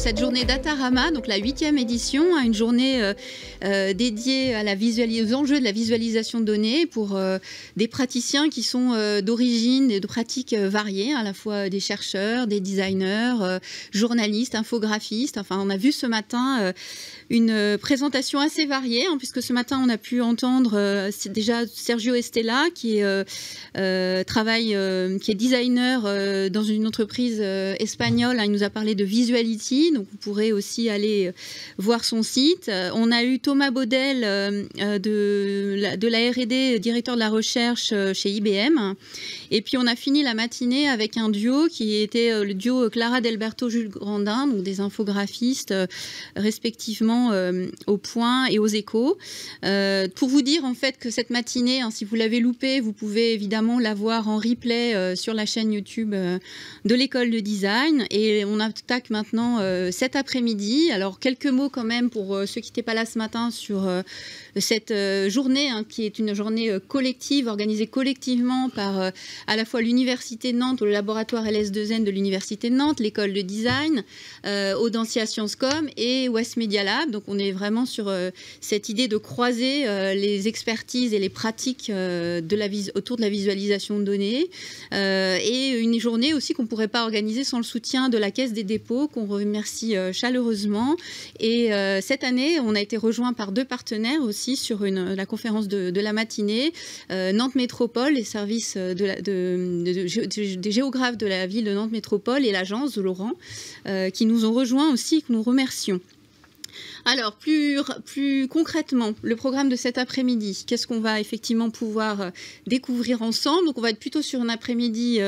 cette journée Datarama, donc la 8e édition, une journée dédiée à aux enjeux de la visualisation de données pour des praticiens qui sont d'origine et de pratiques variées, à la fois des chercheurs, des designers, journalistes, infographistes. Enfin, on a vu ce matin une présentation assez variée, hein, puisque ce matin on a pu entendre déjà Sergio Estella qui est designer dans une entreprise espagnole. Il nous a parlé de Visuality, donc vous pourrez aussi aller voir son site. On a eu Thomas Baudel de la R&D, directeur de la recherche chez IBM. Et puis on a fini la matinée avec un duo qui était le duo Clara Delberto Jules Grandin, donc des infographistes respectivement au Point et aux Échos. Pour vous dire en fait que cette matinée, hein, si vous l'avez loupée, vous pouvez évidemment la voir en replay sur la chaîne YouTube de l'école de design. Et on attaque maintenant cet après-midi. Alors quelques mots quand même pour ceux qui n'étaient pas là ce matin sur cette journée, hein, qui est une journée collective, organisée collectivement par à la fois l'Université de Nantes, le laboratoire LS2N de l'Université de Nantes, l'école de design, Audencia Sciencescom et West Media Lab. Donc on est vraiment sur cette idée de croiser les expertises et les pratiques autour de la visualisation de données. Et une journée aussi qu'on ne pourrait pas organiser sans le soutien de la Caisse des dépôts, qu'on remercie chaleureusement. Et cette année, on a été rejoint par 2 partenaires aussi sur la conférence de la matinée. Nantes Métropole, les services des géographes de la ville de Nantes Métropole et l'agence de Laurent, qui nous ont rejoints aussi, que nous remercions. Alors, plus concrètement, le programme de cet après-midi, qu'est-ce qu'on va effectivement pouvoir découvrir ensemble? Donc, on va être plutôt sur un après-midi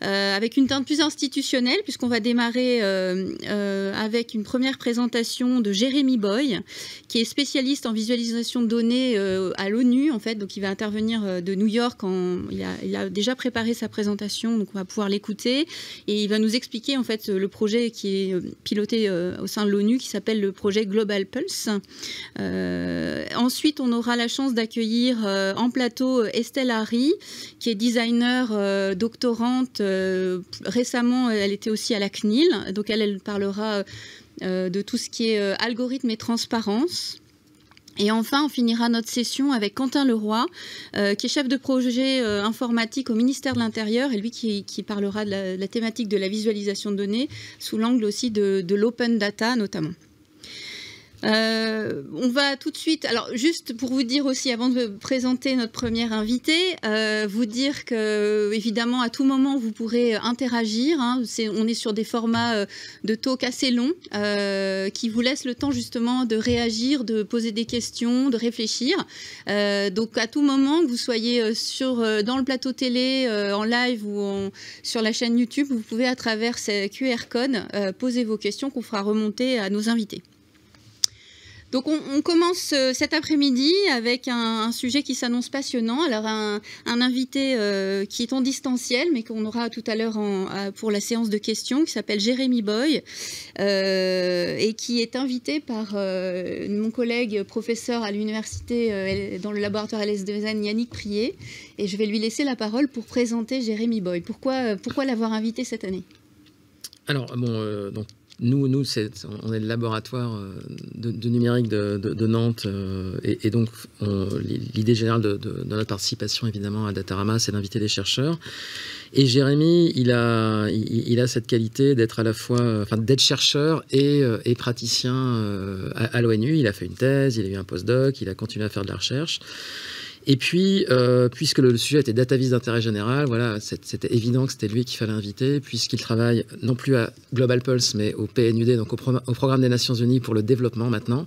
avec une teinte plus institutionnelle, puisqu'on va démarrer avec une première présentation de Jérémy Boy, qui est spécialiste en visualisation de données à l'ONU, en fait. Donc, il va intervenir de New York. Il a déjà préparé sa présentation, donc on va pouvoir l'écouter. Et il va nous expliquer, en fait, le projet qui est piloté au sein de l'ONU, qui s'appelle le projet Global Pulse. Ensuite, on aura la chance d'accueillir en plateau Estelle Harry, qui est designer doctorante. Récemment, elle était aussi à la CNIL. Donc, elle parlera de tout ce qui est algorithme et transparence. Et enfin, on finira notre session avec Quentin Leroy, qui est chef de projet informatique au ministère de l'Intérieur, et lui qui parlera de la thématique de la visualisation de données sous l'angle aussi de l'open data notamment. On va tout de suite, alors juste pour vous dire aussi, avant de présenter notre première invitée, vous dire que évidemment à tout moment vous pourrez interagir, hein. On est sur des formats de talk assez longs qui vous laissent le temps justement de réagir, de poser des questions, de réfléchir. Donc à tout moment, que vous soyez dans le plateau télé, en live ou sur la chaîne YouTube, vous pouvez à travers ces QR codes poser vos questions qu'on fera remonter à nos invités. Donc on commence cet après-midi avec un sujet qui s'annonce passionnant. Alors un invité qui est en distanciel, mais qu'on aura tout à l'heure pour la séance de questions, qui s'appelle Jérémy Boy, et qui est invité par mon collègue professeur à l'université dans le laboratoire LS2N, Yannick Prié. Et je vais lui laisser la parole pour présenter Jérémy Boy. Pourquoi l'avoir invité cette année? Alors, bon, donc, Nous, on est le laboratoire de numérique de Nantes, et donc l'idée générale de notre participation évidemment à Datarama, c'est d'inviter des chercheurs. Et Jérémy, il a cette qualité d'être à la fois, d'être chercheur et praticien à l'ONU. Il a fait une thèse, il a eu un postdoc, il a continué à faire de la recherche. Et puis, puisque le sujet était datavis d'intérêt général, voilà, c'était évident que c'était lui qu'il fallait inviter, puisqu'il travaille non plus à Global Pulse, mais au PNUD, donc au Programme des Nations Unies pour le développement maintenant,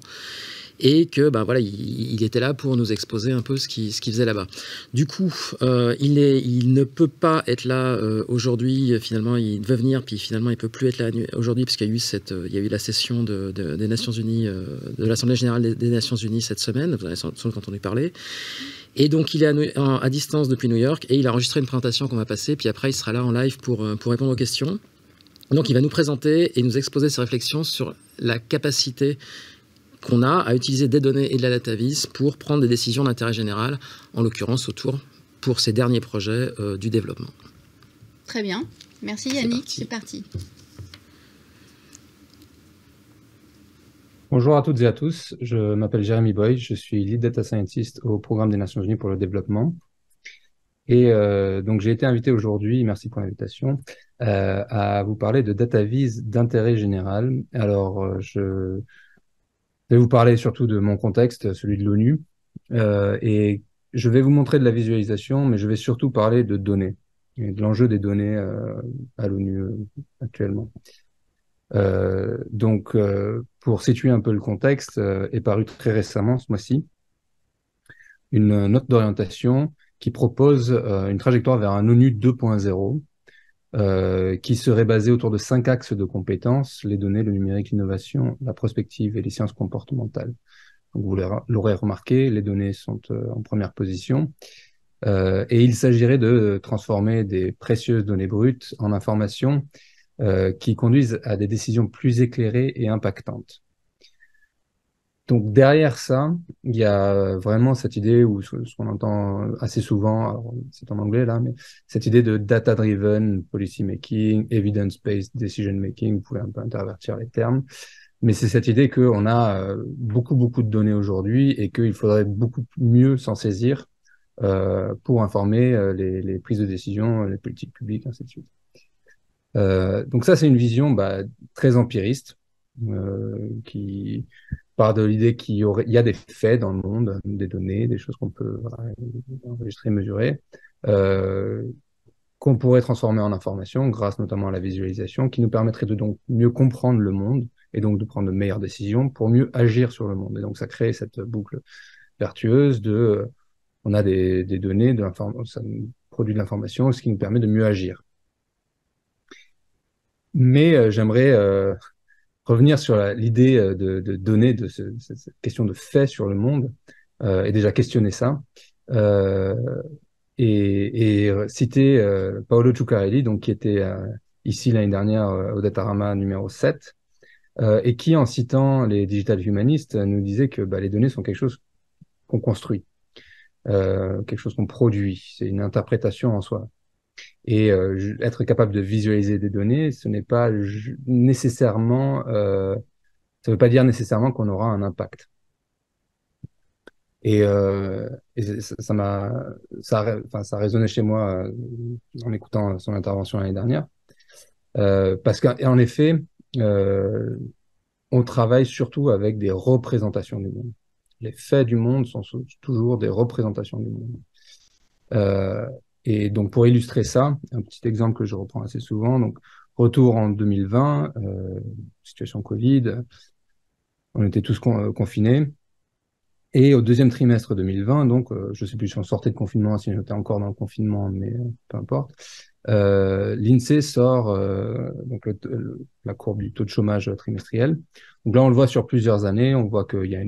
et que voilà, il était là pour nous exposer un peu ce qu'il faisait là-bas. Du coup, il ne peut pas être là aujourd'hui. Finalement, il devait venir, puis finalement, il ne peut plus être là aujourd'hui, parce qu'il y a eu la session des Nations Unies, de l'Assemblée générale des Nations Unies cette semaine. Vous en avez sans doute entendu parler. Et donc, il est à distance depuis New York, et il a enregistré une présentation qu'on va passer, puis après, il sera là en live pour répondre aux questions. Donc, il va nous présenter et nous exposer ses réflexions sur la capacité qu'on a à utiliser des données et de la datavis pour prendre des décisions d'intérêt général, en l'occurrence pour ces derniers projets du développement. Très bien. Merci Yannick, c'est parti. Bonjour à toutes et à tous, je m'appelle Jérémy Boy, je suis lead data scientist au programme des Nations Unies pour le développement. Et donc j'ai été invité aujourd'hui, merci pour l'invitation, à vous parler de data vis d'intérêt général. Alors je vais vous parler surtout de mon contexte, celui de l'ONU, et je vais vous montrer de la visualisation, mais je vais surtout parler de données et de l'enjeu des données à l'ONU actuellement. Pour situer un peu le contexte, est paru très récemment, ce mois-ci, une note d'orientation qui propose une trajectoire vers un ONU 2.0 qui serait basée autour de 5 axes de compétences, les données, le numérique, l'innovation, la prospective et les sciences comportementales. Donc, vous l'aurez remarqué, les données sont en première position. Et il s'agirait de transformer des précieuses données brutes en informations qui conduisent à des décisions plus éclairées et impactantes. Donc derrière ça, il y a vraiment cette idée, ou ce qu'on entend assez souvent, c'est en anglais là, mais cette idée de data-driven policy making, evidence-based decision making, vous pouvez un peu intervertir les termes, mais c'est cette idée qu'on a beaucoup de données aujourd'hui et qu'il faudrait beaucoup mieux s'en saisir pour informer les prises de décision, les politiques publiques, ainsi de suite. Donc ça, c'est une vision très empiriste qui part de l'idée qu'il y a des faits dans le monde, des données, des choses qu'on peut enregistrer, mesurer, qu'on pourrait transformer en information grâce notamment à la visualisation, qui nous permettrait de donc mieux comprendre le monde et donc de prendre de meilleures décisions pour mieux agir sur le monde. Et donc ça crée cette boucle vertueuse de on a des données, ça nous produit de l'information, ce qui nous permet de mieux agir. Mais j'aimerais revenir sur l'idée de données, de cette question de fait sur le monde, et déjà questionner ça, et citer Paolo Ciuccarelli, donc, qui était ici l'année dernière au Datarama numéro 7, et qui, en citant les digital humanistes, nous disait que les données sont quelque chose qu'on construit, quelque chose qu'on produit, c'est une interprétation en soi. Et être capable de visualiser des données, ce n'est pas nécessairement, ça ne veut pas dire nécessairement qu'on aura un impact. Et ça a résonné chez moi en écoutant son intervention l'année dernière, parce qu'en effet, on travaille surtout avec des représentations du monde. Les faits du monde sont toujours des représentations du monde. Et donc, pour illustrer ça, un petit exemple que je reprends assez souvent, donc retour en 2020, situation Covid, on était tous confinés. Et au deuxième trimestre 2020, donc, je ne sais plus si on sortait de confinement, si on était encore dans le confinement, mais peu importe, l'INSEE sort donc la courbe du taux de chômage trimestriel. Donc là, on le voit sur plusieurs années, on voit qu'il y a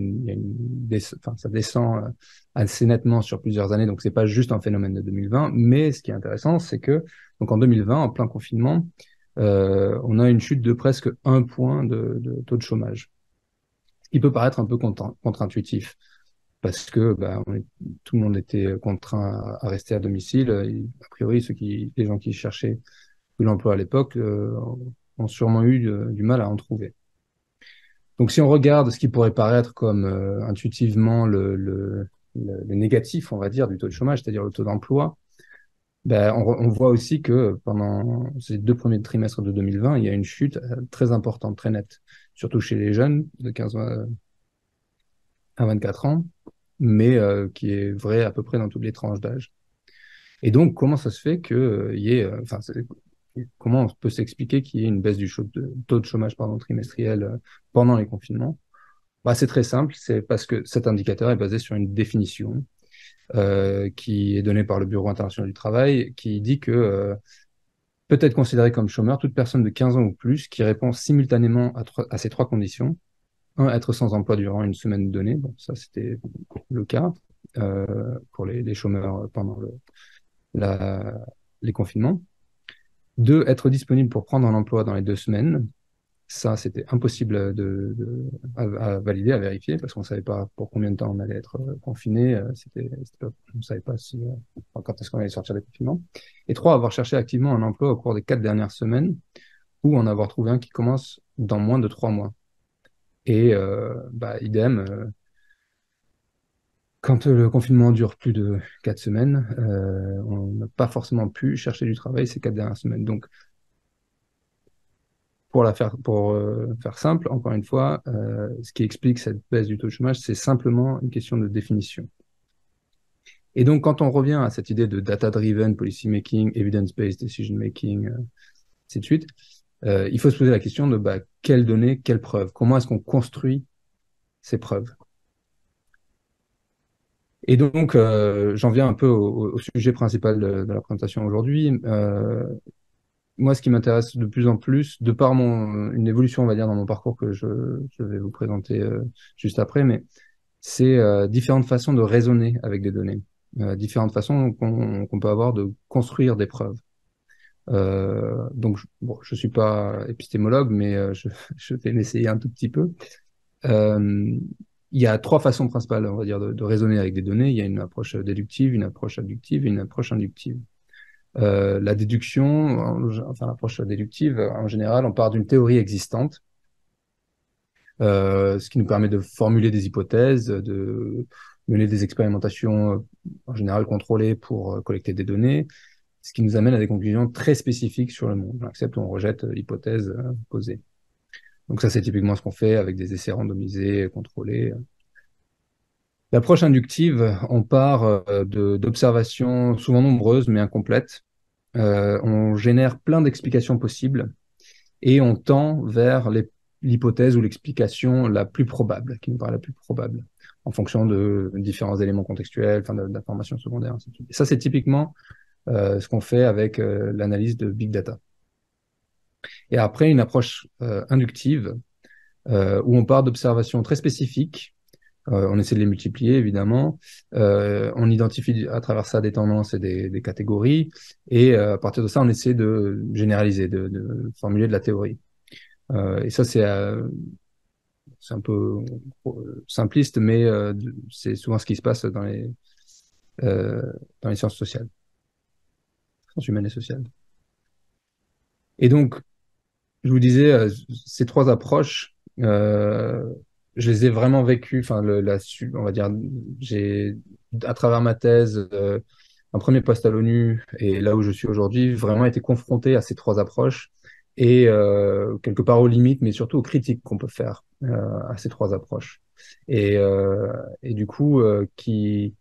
ça descend assez nettement sur plusieurs années, donc c'est pas juste un phénomène de 2020, mais ce qui est intéressant, c'est que donc en 2020, en plein confinement, on a une chute de presque 1 point de taux de chômage, ce qui peut paraître un peu contre-intuitif, parce que tout le monde était contraint à rester à domicile. Et, a priori, les gens qui cherchaient de l'emploi à l'époque ont sûrement eu du mal à en trouver. Donc, si on regarde ce qui pourrait paraître comme intuitivement le négatif, on va dire, du taux de chômage, c'est-à-dire le taux d'emploi, on voit aussi que pendant ces 2 premiers trimestres de 2020, il y a une chute très importante, très nette, surtout chez les jeunes de 15 à 24 ans, mais qui est vrai à peu près dans toutes les tranches d'âge. Et donc, comment ça se fait qu'il y ait, comment on peut s'expliquer qu'il y ait une baisse du taux de chômage trimestriel pendant les confinements? C'est très simple, c'est parce que cet indicateur est basé sur une définition qui est donnée par le Bureau international du travail, qui dit que peut être considérée comme chômeur toute personne de 15 ans ou plus qui répond simultanément à ces 3 conditions. 1, être sans emploi durant une semaine donnée. Bon, ça, c'était le cas pour les chômeurs pendant les confinements. 2, être disponible pour prendre un emploi dans les 2 semaines. Ça, c'était impossible à valider, à vérifier, parce qu'on ne savait pas pour combien de temps on allait être confiné. On ne savait pas quand est-ce qu'on allait sortir des confinements. Et 3, avoir cherché activement un emploi au cours des 4 dernières semaines, ou en avoir trouvé un qui commence dans moins de 3 mois. Et idem, quand le confinement dure plus de 4 semaines, on n'a pas forcément pu chercher du travail ces 4 dernières semaines. Donc, pour faire simple, encore une fois, ce qui explique cette baisse du taux de chômage, c'est simplement une question de définition. Et donc, quand on revient à cette idée de data-driven policy making, evidence-based decision making, ainsi de suite, il faut se poser la question de quelles données, quelles preuves, comment est-ce qu'on construit ces preuves. Et donc, j'en viens un peu au sujet principal de la présentation aujourd'hui. Moi, ce qui m'intéresse de plus en plus, de par une évolution, on va dire, dans mon parcours que je vais vous présenter juste après, mais c'est différentes façons de raisonner avec des données, différentes façons qu'on peut avoir de construire des preuves. Donc, je suis pas épistémologue, mais je vais m'essayer un tout petit peu. Il y a 3 façons principales, on va dire, de raisonner avec des données. Il y a une approche déductive, une approche abductive et une approche inductive. La déduction, enfin l'approche déductive, en général, on part d'une théorie existante, ce qui nous permet de formuler des hypothèses, de mener des expérimentations, en général contrôlées pour collecter des données, ce qui nous amène à des conclusions très spécifiques sur le monde. On accepte ou on rejette l'hypothèse posée. Donc ça, c'est typiquement ce qu'on fait avec des essais randomisés, contrôlés. L'approche inductive, on part d'observations souvent nombreuses mais incomplètes. On génère plein d'explications possibles et on tend vers l'hypothèse ou l'explication la plus probable, qui nous paraît la plus probable, en fonction de différents éléments contextuels, d'informations secondaires, ainsi de suite. Et ça, c'est typiquement ce qu'on fait avec l'analyse de big data. Et après, une approche inductive, où on part d'observations très spécifiques. On essaie de les multiplier, évidemment. On identifie à travers ça des tendances et des catégories. Et à partir de ça, on essaie de généraliser, de formuler de la théorie. Et ça, c'est un peu simpliste, mais c'est souvent ce qui se passe dans les sciences sociales, sciences humaines et sociales. Et donc, je vous disais, ces 3 approches, je les ai vraiment vécues. Enfin, on va dire, j'ai, à travers ma thèse, un premier poste à l'ONU et là où je suis aujourd'hui, vraiment été confronté à ces 3 approches et quelque part aux limites, mais surtout aux critiques qu'on peut faire à ces 3 approches. Et du coup, qui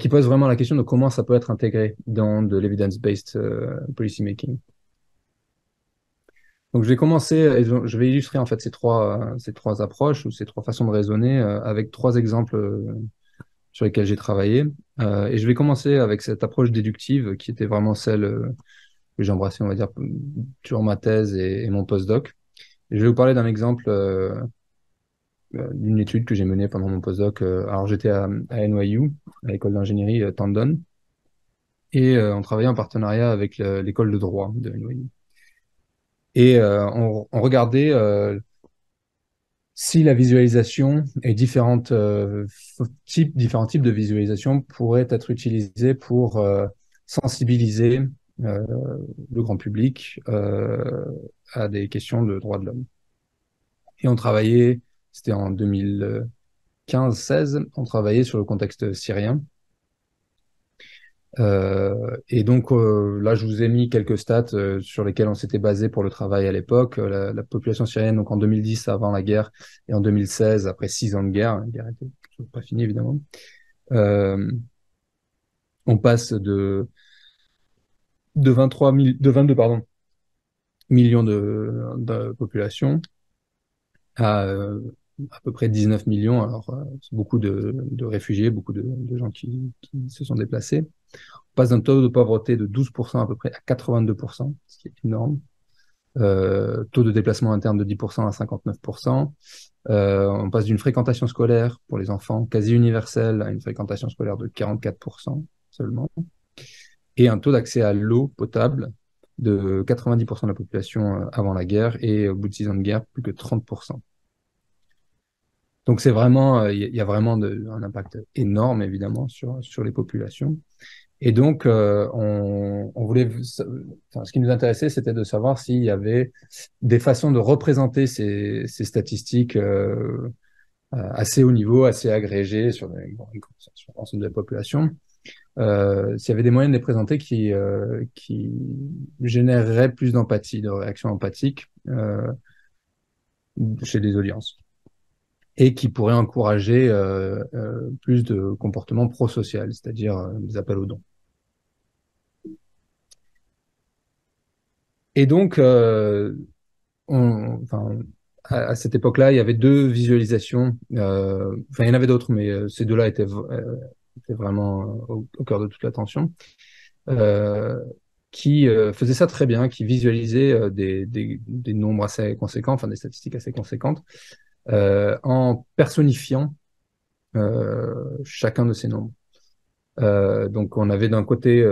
pose vraiment la question de comment ça peut être intégré dans de l'evidence-based policy making. Donc, je vais commencer, et je vais illustrer en fait ces trois approches ou ces 3 façons de raisonner avec 3 exemples sur lesquels j'ai travaillé. Et je vais commencer avec cette approche déductive qui était vraiment celle que j'ai embrassée, on va dire, durant ma thèse et mon postdoc. Et je vais vous parler d'un exemple d'une étude que j'ai menée pendant mon postdoc. Alors, j'étais à NYU, à l'école d'ingénierie Tandon, et on travaillait en partenariat avec l'école de droit de NYU. Et on regardait si la visualisation et différents types de visualisation pourraient être utilisés pour sensibiliser le grand public à des questions de droits de l'homme. Et on travaillait, c'était en 2015-16, on travaillait sur le contexte syrien. Et donc là, je vous ai mis quelques stats sur lesquelles on s'était basé pour le travail à l'époque. La population syrienne, donc en 2010, avant la guerre, et en 2016, après 6 ans de guerre, la guerre n'était toujours pas finie évidemment, on passe de 22 millions de population à peu près 19 millions. Alors, c'est beaucoup de réfugiés, beaucoup de gens qui se sont déplacés. On passe d'un taux de pauvreté de 12% à peu près à 82%, ce qui est énorme. Taux de déplacement interne de 10% à 59%. On passe d'une fréquentation scolaire pour les enfants quasi universelle à une fréquentation scolaire de 44% seulement. Et un taux d'accès à l'eau potable de 90% de la population avant la guerre et au bout de 6 ans de guerre, plus que 30%. Donc c'est vraiment, il y a vraiment un impact énorme évidemment sur les populations. Et donc, on voulait, enfin, ce qui nous intéressait, c'était de savoir s'il y avait des façons de représenter ces statistiques assez haut niveau, assez agrégées sur l'ensemble de la population. S'il y avait des moyens de les présenter qui généreraient plus d'empathie, de réaction empathique chez des audiences et qui pourraient encourager plus de comportements pro-social, c'est-à-dire des appels aux dons. Et donc, enfin, à cette époque-là, il y avait deux visualisations. Enfin, il y en avait d'autres, mais ces deux-là étaient vraiment au cœur de toute l'attention. Qui faisaient ça très bien, qui visualisaient des nombres assez conséquents, enfin des statistiques assez conséquentes, en personnifiant chacun de ces nombres. Donc, on avait d'un côté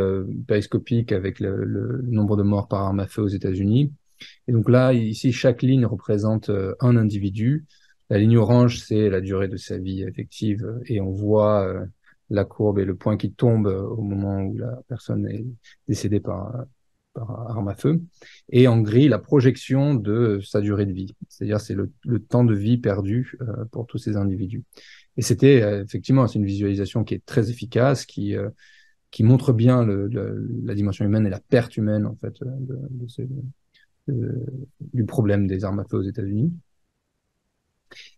périscopique avec le nombre de morts par arme à feu aux États-Unis. Et donc là, ici, chaque ligne représente un individu. La ligne orange, c'est la durée de sa vie effective. Et on voit la courbe et le point qui tombe au moment où la personne est décédée par arme à feu. Et en gris, la projection de sa durée de vie. C'est-à-dire, c'est le temps de vie perdu pour tous ces individus. Et c'était effectivement, c'est une visualisation qui est très efficace, qui montre bien la dimension humaine et la perte humaine en fait du problème des armes à feu aux États-Unis.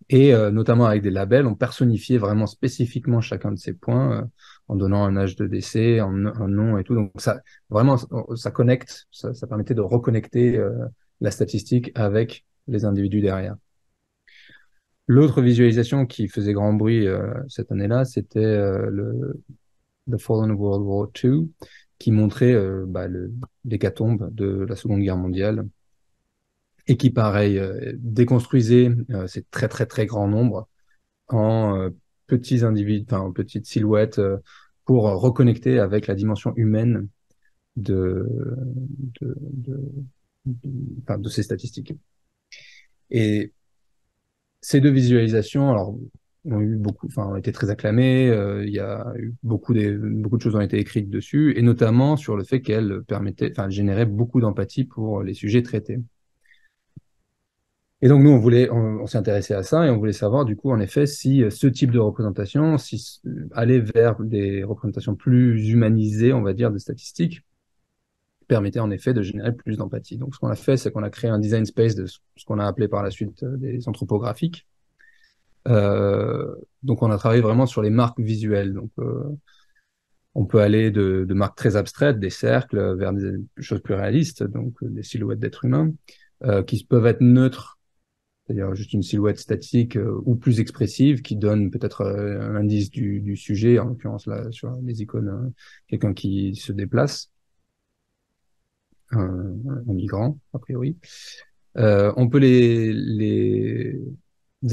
Et notamment avec des labels, on personnifiait vraiment spécifiquement chacun de ces points en donnant un âge de décès, un nom et tout. Donc ça, vraiment, ça connecte, ça permettait de reconnecter la statistique avec les individus derrière. L'autre visualisation qui faisait grand bruit cette année-là, c'était The Fallen World War II, qui montrait l'hécatombe de la Seconde Guerre mondiale et qui, pareil, déconstruisait ces très, très, très grands nombres en petits individus, enfin, en petites silhouettes pour reconnecter avec la dimension humaine de, de, de, de ces statistiques. Et ces deux visualisations, alors, ont été très acclamées. Il y a eu beaucoup de choses ont été écrites dessus, et notamment sur le fait qu'elles généraient beaucoup d'empathie pour les sujets traités. Et donc, nous, on s'est intéressé à ça et on voulait savoir, du coup, en effet, si ce type de représentation, si aller vers des représentations plus humanisées, on va dire, de statistiques, permettait en effet de générer plus d'empathie. Donc, ce qu'on a fait, c'est qu'on a créé un design space de ce qu'on a appelé par la suite des anthropographiques. Donc, on a travaillé vraiment sur les marques visuelles. Donc, on peut aller de marques très abstraites, des cercles, vers des choses plus réalistes, donc des silhouettes d'êtres humains, qui peuvent être neutres, c'est-à-dire juste une silhouette statique ou plus expressive qui donne peut-être un indice du sujet, en l'occurrence là sur les icônes, quelqu'un qui se déplace, un migrant a priori. On peut les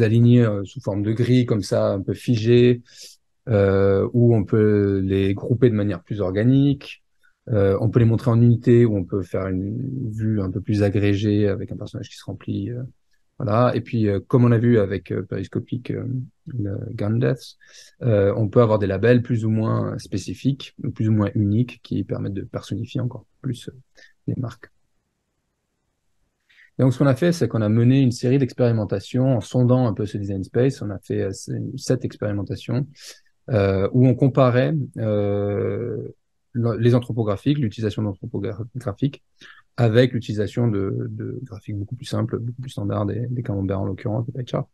aligner sous forme de grille comme ça, un peu figé, ou on peut les grouper de manière plus organique. On peut les montrer en unité, ou on peut faire une vue un peu plus agrégée avec un personnage qui se remplit. Voilà. Et puis, comme on a vu avec Periscopic, le Gun Deaths, on peut avoir des labels plus ou moins spécifiques, ou plus ou moins uniques, qui permettent de personnifier encore plus les marques. Et donc, ce qu'on a fait, c'est qu'on a mené une série d'expérimentations en sondant un peu ce design space. On a fait 7 expérimentations où on comparait les anthropographiques, l'utilisation d'anthropographiques, avec l'utilisation de graphiques beaucoup plus simples, beaucoup plus standards, des camemberts en l'occurrence, des pie charts.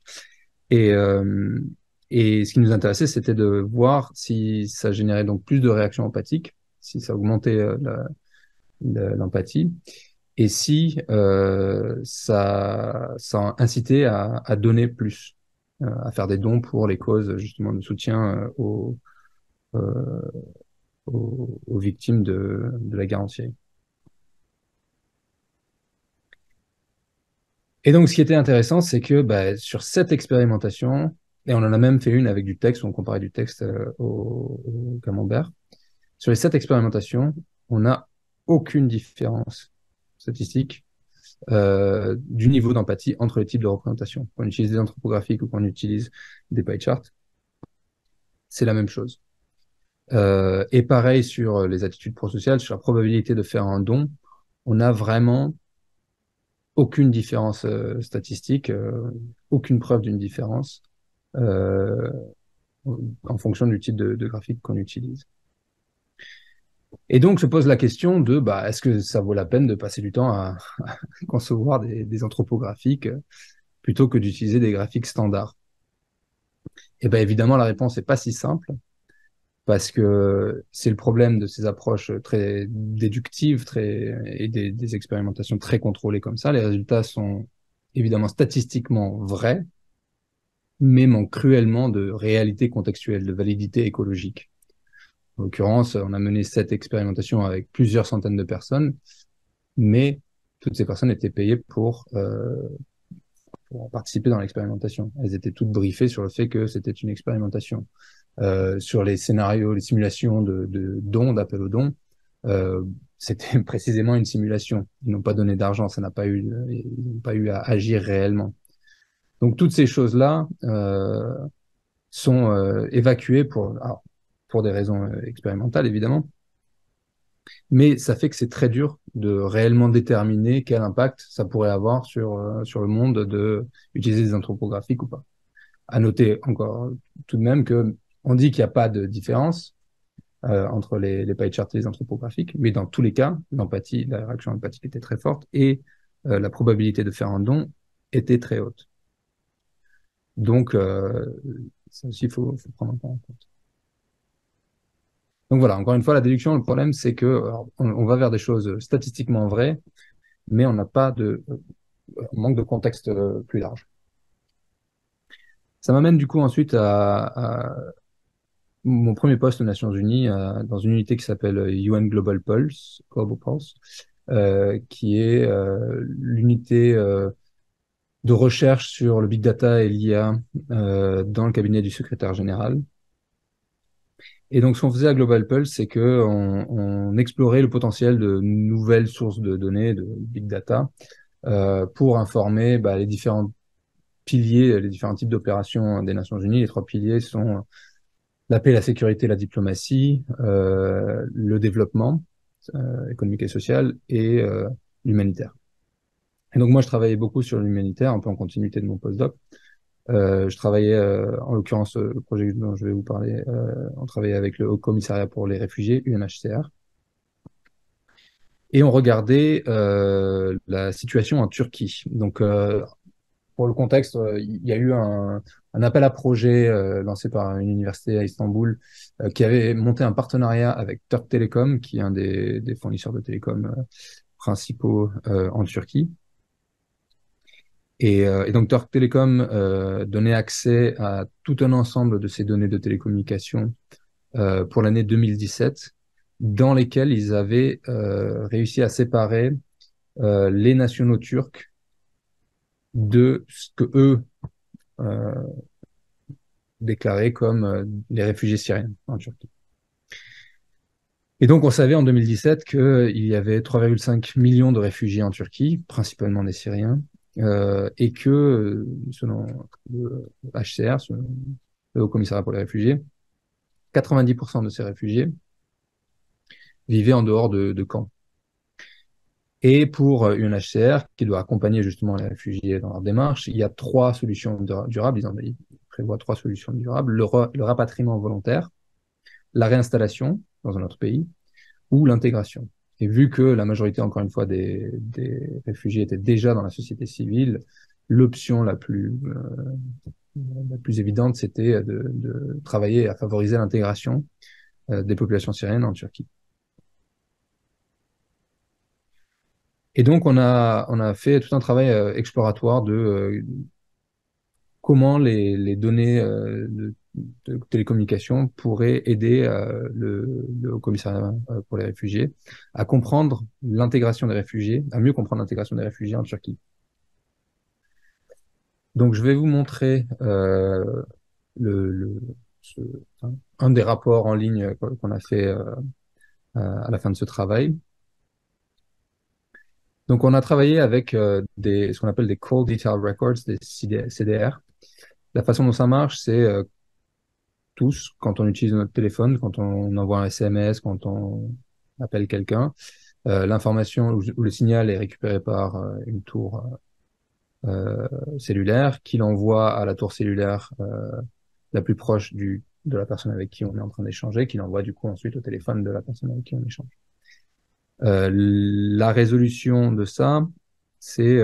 Et ce qui nous intéressait, c'était de voir si ça générait donc plus de réactions empathiques, si ça augmentait l'empathie, et si ça incitait à donner plus, à faire des dons pour les causes justement de soutien aux victimes de la guerre en Syrie. Et donc, ce qui était intéressant, c'est que sur cette expérimentation, et on en a même fait une avec du texte, où on comparait du texte au camembert, sur les 7 expérimentations, on n'a aucune différence statistique du niveau d'empathie entre les types de représentations. Qu'on utilise des anthropographiques ou qu'on utilise des pie charts, c'est la même chose. Et pareil sur les attitudes prosociales, sur la probabilité de faire un don, on n'a vraiment aucune différence statistique, aucune preuve d'une différence euh, en fonction du type de graphique qu'on utilise. Et donc se pose la question de est-ce que ça vaut la peine de passer du temps à concevoir des anthropographiques plutôt que d'utiliser des graphiques standards? Et bien évidemment, la réponse n'est pas si simple, parce que c'est le problème de ces approches très déductives et des expérimentations très contrôlées comme ça. Les résultats sont évidemment statistiquement vrais, mais manquent cruellement de réalité contextuelle, de validité écologique. En l'occurrence, on a mené cette expérimentation avec plusieurs centaines de personnes, mais toutes ces personnes étaient payées pour participer dans l'expérimentation. Elles étaient toutes briefées sur le fait que c'était une expérimentation. Sur les scénarios, les simulations de dons, d'appel aux dons, c'était précisément une simulation. Ils n'ont pas donné d'argent, ils n'ont pas eu à agir réellement. Donc toutes ces choses-là sont évacuées pour des raisons expérimentales, évidemment. Mais ça fait que c'est très dur de réellement déterminer quel impact ça pourrait avoir sur le monde d'utiliser des anthropographiques ou pas. À noter encore tout de même que on dit qu'il n'y a pas de différence entre les pie charts et les anthropographiques, mais dans tous les cas, l'empathie, la réaction empathique était très forte et la probabilité de faire un don était très haute. Donc, ça aussi, il faut prendre en compte. Donc voilà, encore une fois, la déduction, le problème, c'est que on va vers des choses statistiquement vraies, mais on n'a pas on manque de contexte plus large. Ça m'amène du coup ensuite à mon premier poste aux Nations Unies dans une unité qui s'appelle UN Global Pulse, qui est l'unité de recherche sur le big data et l'IA dans le cabinet du secrétaire général. Et donc, ce qu'on faisait à Global Pulse, c'est que on explorait le potentiel de nouvelles sources de données, de big data, pour informer les différents piliers, les différents types d'opérations des Nations Unies. Les 3 piliers sont la paix, la sécurité, la diplomatie, le développement économique et social et l'humanitaire. Et donc moi, je travaillais beaucoup sur l'humanitaire, un peu en continuité de mon postdoc. Je travaillais, en l'occurrence, le projet dont je vais vous parler, on travaillait avec le Haut Commissariat pour les réfugiés, UNHCR. Et on regardait la situation en Turquie. Donc, pour le contexte, il y a eu un appel à projet lancé par une université à Istanbul qui avait monté un partenariat avec Turk Telecom, qui est un des fournisseurs de télécom principaux en Turquie. Et donc Turk Telecom donnait accès à tout un ensemble de ces données de télécommunication pour l'année 2017, dans lesquelles ils avaient réussi à séparer les nationaux turcs de ce que eux déclaraient comme les réfugiés syriens en Turquie. Et donc on savait en 2017 qu'il y avait 3,5 millions de réfugiés en Turquie, principalement des Syriens, et que, selon le HCR, selon le Haut Commissariat pour les réfugiés, 90% de ces réfugiés vivaient en dehors de camps. Et pour UNHCR, qui doit accompagner justement les réfugiés dans leur démarche, il y a 3 solutions durables. Ils prévoient 3 solutions durables: le rapatriement volontaire, la réinstallation dans un autre pays, ou l'intégration. Et vu que la majorité, encore une fois, des réfugiés étaient déjà dans la société civile, l'option la plus évidente, c'était de travailler à favoriser l'intégration des populations syriennes en Turquie. Et donc, on a fait tout un travail exploratoire de comment les données de télécommunication pourraient aider le commissariat pour les réfugiés à comprendre l'intégration des réfugiés, à mieux comprendre l'intégration des réfugiés en Turquie. Donc, je vais vous montrer un des rapports en ligne qu'on a fait à la fin de ce travail. Donc, on a travaillé avec ce qu'on appelle des Call Detail Records, des CDR. La façon dont ça marche, c'est tous, quand on utilise notre téléphone, quand on envoie un SMS, quand on appelle quelqu'un, l'information ou le signal est récupéré par une tour cellulaire qui l'envoie à la tour cellulaire la plus proche de la personne avec qui on est en train d'échanger, qui l'envoie du coup ensuite au téléphone de la personne avec qui on échange. La résolution de ça, c'est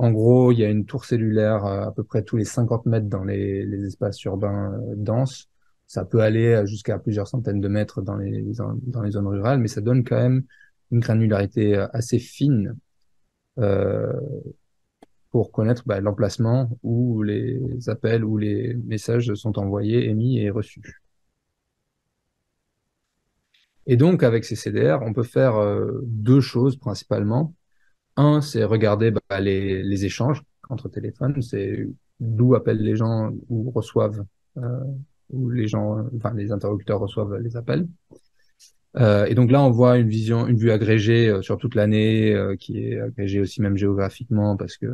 en gros, il y a une tour cellulaire à peu près tous les 50 mètres dans les espaces urbains denses. Ça peut aller jusqu'à plusieurs centaines de mètres dans les zones rurales, mais ça donne quand même une granularité assez fine pour connaître l'emplacement où les appels ou les messages sont envoyés, émis et reçus. Et donc, avec ces CDR, on peut faire deux choses principalement. Un, c'est regarder les échanges entre téléphones, c'est d'où appellent les gens ou reçoivent, où les gens, enfin les interlocuteurs reçoivent les appels. Et donc là, on voit une vue agrégée sur toute l'année, qui est agrégée aussi même géographiquement, parce que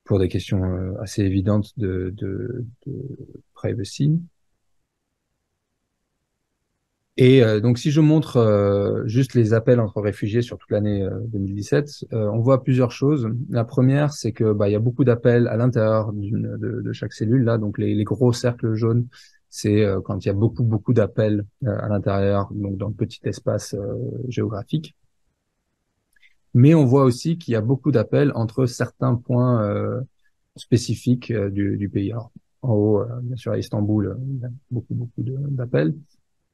pour des questions assez évidentes de privacy. Et donc, si je montre juste les appels entre réfugiés sur toute l'année 2017, on voit plusieurs choses. La première, c'est que il y a beaucoup d'appels à l'intérieur de chaque cellule. Là, donc les gros cercles jaunes, c'est quand il y a beaucoup d'appels à l'intérieur, donc dans le petit espace géographique. Mais on voit aussi qu'il y a beaucoup d'appels entre certains points spécifiques du pays. Alors, en haut, bien sûr, à Istanbul, il y a beaucoup d'appels.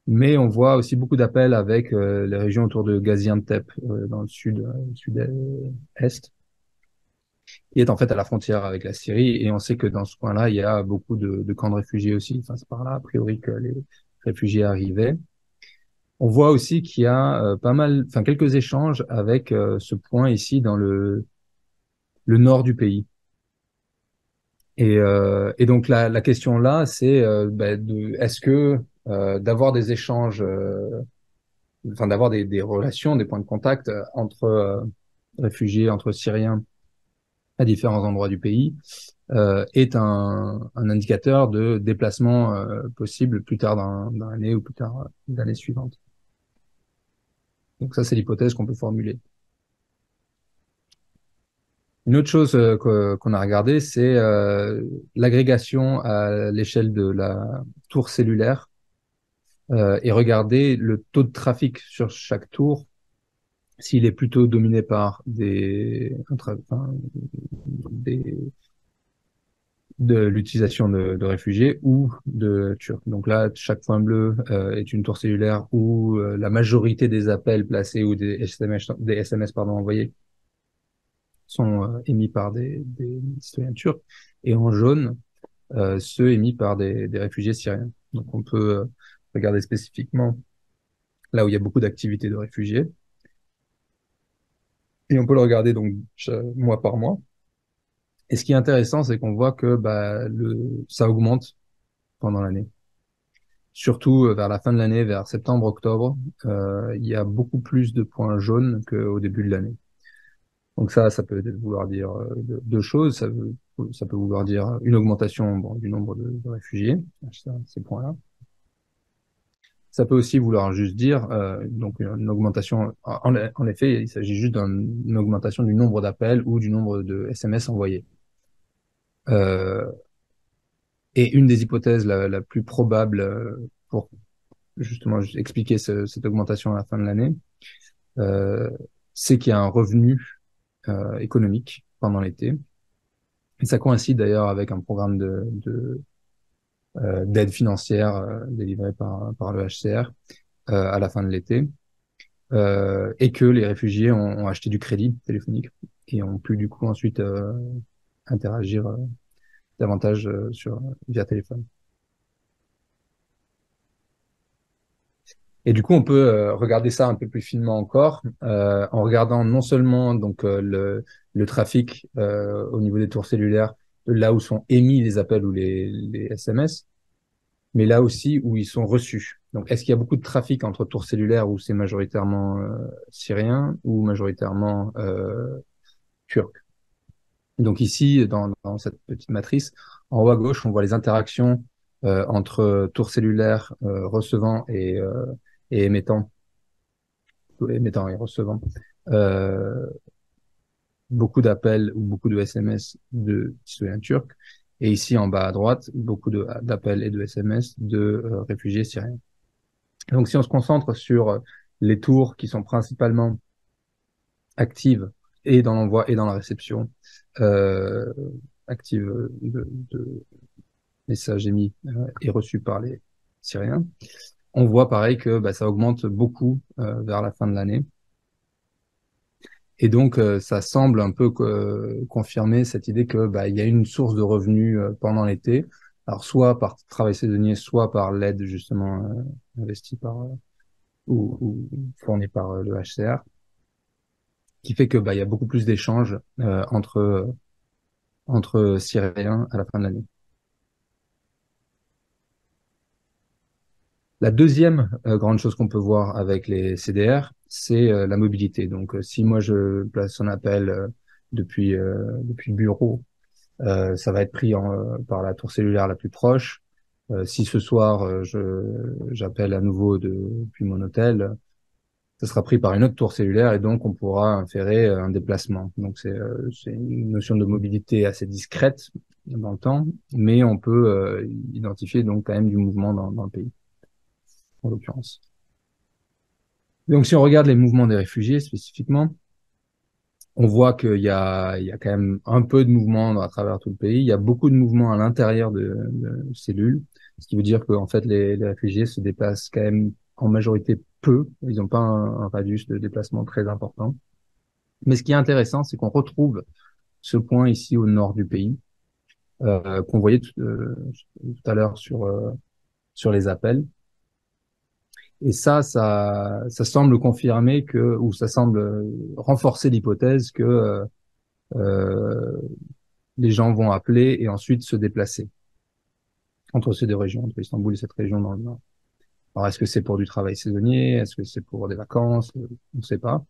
Mais on voit aussi beaucoup d'appels avec les régions autour de Gaziantep, dans le sud-est, qui est en fait à la frontière avec la Syrie. Et on sait que dans ce coin-là, il y a beaucoup de camps de réfugiés aussi. Enfin, c'est par là, a priori, que les réfugiés arrivaient. On voit aussi qu'il y a quelques échanges avec ce point ici dans le nord du pays. Et donc la question là, c'est est-ce que d'avoir des échanges d'avoir des relations, des points de contact entre réfugiés, entre Syriens à différents endroits du pays, est un indicateur de déplacement possible plus tard dans l'année ou plus tard l'année suivante. Donc ça, c'est l'hypothèse qu'on peut formuler. Une autre chose qu'on a regardé, c'est l'agrégation à l'échelle de la tour cellulaire et regarder le taux de trafic sur chaque tour, s'il est plutôt dominé par de l'utilisation de réfugiés ou de Turcs. Donc là, chaque point bleu est une tour cellulaire où la majorité des appels placés ou des SMS envoyés sont émis par des citoyens turcs, et en jaune, ceux émis par des réfugiés syriens. Donc on peut regarder spécifiquement là où il y a beaucoup d'activités de réfugiés. Et on peut le regarder donc mois par mois. Et ce qui est intéressant, c'est qu'on voit que ça augmente pendant l'année. Surtout vers la fin de l'année, vers septembre-octobre, il y a beaucoup plus de points jaunes qu'au début de l'année. Donc ça peut vouloir dire deux choses. Ça peut vouloir dire une augmentation du nombre de réfugiés, ces points-là. Ça peut aussi vouloir juste dire donc une augmentation. En effet, il s'agit juste d'une augmentation du nombre d'appels ou du nombre de SMS envoyés. Et une des hypothèses la plus probable pour justement expliquer cette augmentation à la fin de l'année, c'est qu'il y a un revenu économique pendant l'été. Et ça coïncide d'ailleurs avec un programme d'aide financière délivré par le HCR à la fin de l'été, et que les réfugiés ont acheté du crédit téléphonique et ont pu du coup ensuite interagir davantage via téléphone. Et du coup, on peut regarder ça un peu plus finement encore, en regardant non seulement donc le trafic au niveau des tours cellulaires, là où sont émis les appels ou les SMS, mais là aussi où ils sont reçus. Donc, est-ce qu'il y a beaucoup de trafic entre tours cellulaires où c'est majoritairement syrien ou majoritairement turc? Donc ici, dans cette petite matrice, en haut à gauche, on voit les interactions entre tours cellulaires recevant et émettant et recevant beaucoup d'appels ou beaucoup de SMS de citoyens turcs. Et ici, en bas à droite, beaucoup d'appels et de SMS de réfugiés syriens. Donc, si on se concentre sur les tours qui sont principalement actives et dans l'envoi et dans la réception, actives de messages émis et reçus par les Syriens, on voit pareil que ça augmente beaucoup vers la fin de l'année. Et donc, ça semble un peu confirmer cette idée que il y a une source de revenus pendant l'été, alors soit par travail saisonnier, soit par l'aide justement investie par ou fournie par le HCR, qui fait que il y a beaucoup plus d'échanges entre Syriens à la fin de l'année. La deuxième grande chose qu'on peut voir avec les CDR, c'est la mobilité. Donc, si moi je place un appel depuis le bureau, ça va être pris par la tour cellulaire la plus proche. Si ce soir j'appelle à nouveau depuis mon hôtel, ça sera pris par une autre tour cellulaire et donc on pourra inférer un déplacement. Donc c'est une notion de mobilité assez discrète dans le temps, mais on peut identifier donc quand même du mouvement dans le pays, en l'occurrence. Donc si on regarde les mouvements des réfugiés spécifiquement, on voit qu'il y a quand même un peu de mouvement à travers tout le pays. Il y a beaucoup de mouvements à l'intérieur de cellules, ce qui veut dire qu'en fait les réfugiés se déplacent quand même en majorité peu. Ils n'ont pas un radius de déplacement très important. Mais ce qui est intéressant, c'est qu'on retrouve ce point ici au nord du pays, qu'on voyait tout à l'heure sur les appels. Et ça semble confirmer ou ça semble renforcer l'hypothèse que les gens vont appeler et ensuite se déplacer entre ces deux régions, entre Istanbul et cette région dans le nord. Alors, est-ce que c'est pour du travail saisonnier? Est-ce que c'est pour des vacances? On ne sait pas.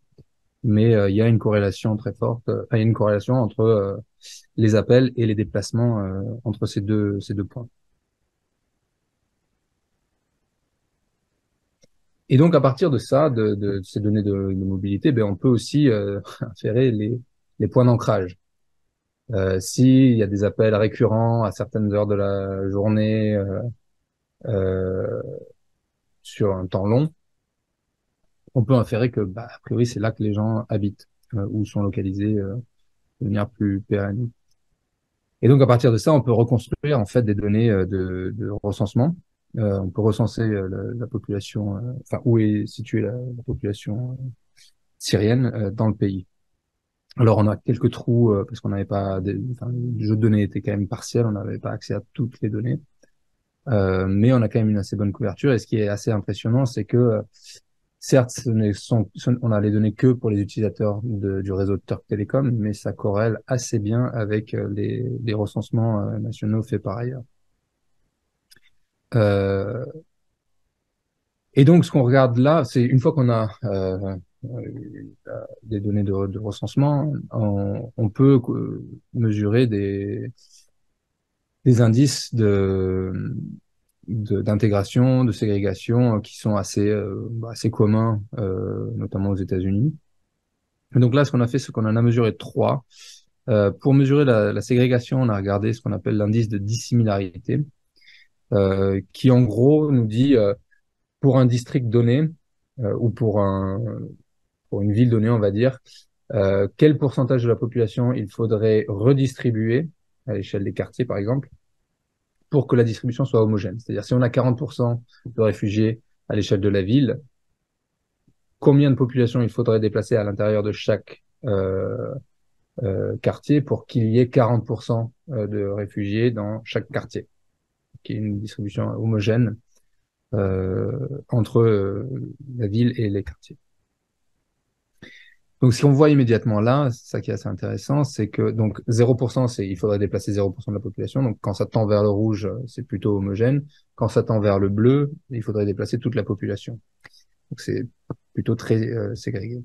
Mais il y a une corrélation très forte. Il y a une corrélation entre les appels et les déplacements entre ces deux points. Et donc, à partir de ça, de ces données de mobilité, on peut aussi inférer les points d'ancrage. S'il y a des appels récurrents à certaines heures de la journée sur un temps long, on peut inférer que, a priori, c'est là que les gens habitent ou sont localisés de manière plus pérenne. Et donc, à partir de ça, on peut reconstruire en fait des données de recensement. On peut recenser la population, enfin où est située la population syrienne dans le pays. Alors, on a quelques trous parce qu'on n'avait pas, le jeu de données était quand même partiel, on n'avait pas accès à toutes les données, mais on a quand même une assez bonne couverture. Et ce qui est assez impressionnant, c'est que certes, on a les données que pour les utilisateurs du réseau de Turk Telecom, mais ça corrèle assez bien avec les recensements nationaux faits par ailleurs. Et donc, ce qu'on regarde là, c'est une fois qu'on a des données de recensement, on peut mesurer des indices d'intégration, de ségrégation qui sont assez communs, notamment aux États-Unis. Donc là, ce qu'on a fait, c'est qu'on en a mesuré 3. Pour mesurer la ségrégation, on a regardé ce qu'on appelle l'indice de dissimilarité, qui en gros nous dit pour un district donné ou pour une ville donnée, on va dire, quel pourcentage de la population il faudrait redistribuer à l'échelle des quartiers, par exemple, pour que la distribution soit homogène. C'est-à-dire, si on a 40% de réfugiés à l'échelle de la ville, combien de population il faudrait déplacer à l'intérieur de chaque quartier pour qu'il y ait 40% de réfugiés dans chaque quartier, qui est une distribution homogène entre la ville et les quartiers. Donc, ce qu'on voit immédiatement là, c'est ça qui est assez intéressant, c'est que donc 0%, il faudrait déplacer 0% de la population. Donc, quand ça tend vers le rouge, c'est plutôt homogène. Quand ça tend vers le bleu, il faudrait déplacer toute la population. Donc, c'est plutôt très ségrégué.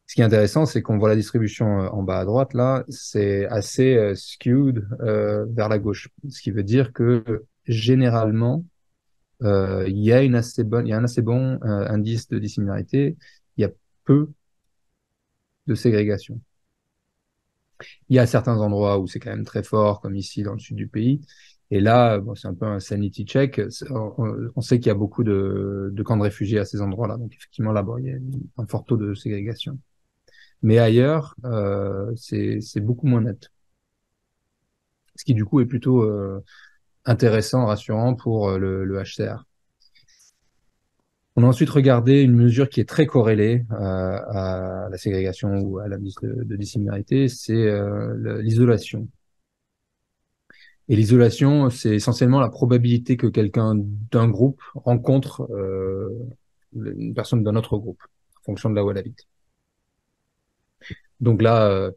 Ce qui est intéressant, c'est qu'on voit la distribution en bas à droite, là, c'est assez skewed vers la gauche. Ce qui veut dire que généralement, il y a un assez bon indice de dissimilarité. Il y a peu de ségrégation. Il y a certains endroits où c'est quand même très fort, comme ici dans le sud du pays. Et là, bon, c'est un peu un sanity check. On sait qu'il y a beaucoup de camps de réfugiés à ces endroits-là. Donc effectivement, là-bas, il y a un fort taux de ségrégation. Mais ailleurs, c'est beaucoup moins net. Ce qui du coup est plutôt intéressant, rassurant pour le HCR. On a ensuite regardé une mesure qui est très corrélée à la ségrégation ou à l'indice de dissimilarité, c'est l'isolation. Et l'isolation, c'est essentiellement la probabilité que quelqu'un d'un groupe rencontre une personne d'un autre groupe, en fonction de là où elle habite. Donc là,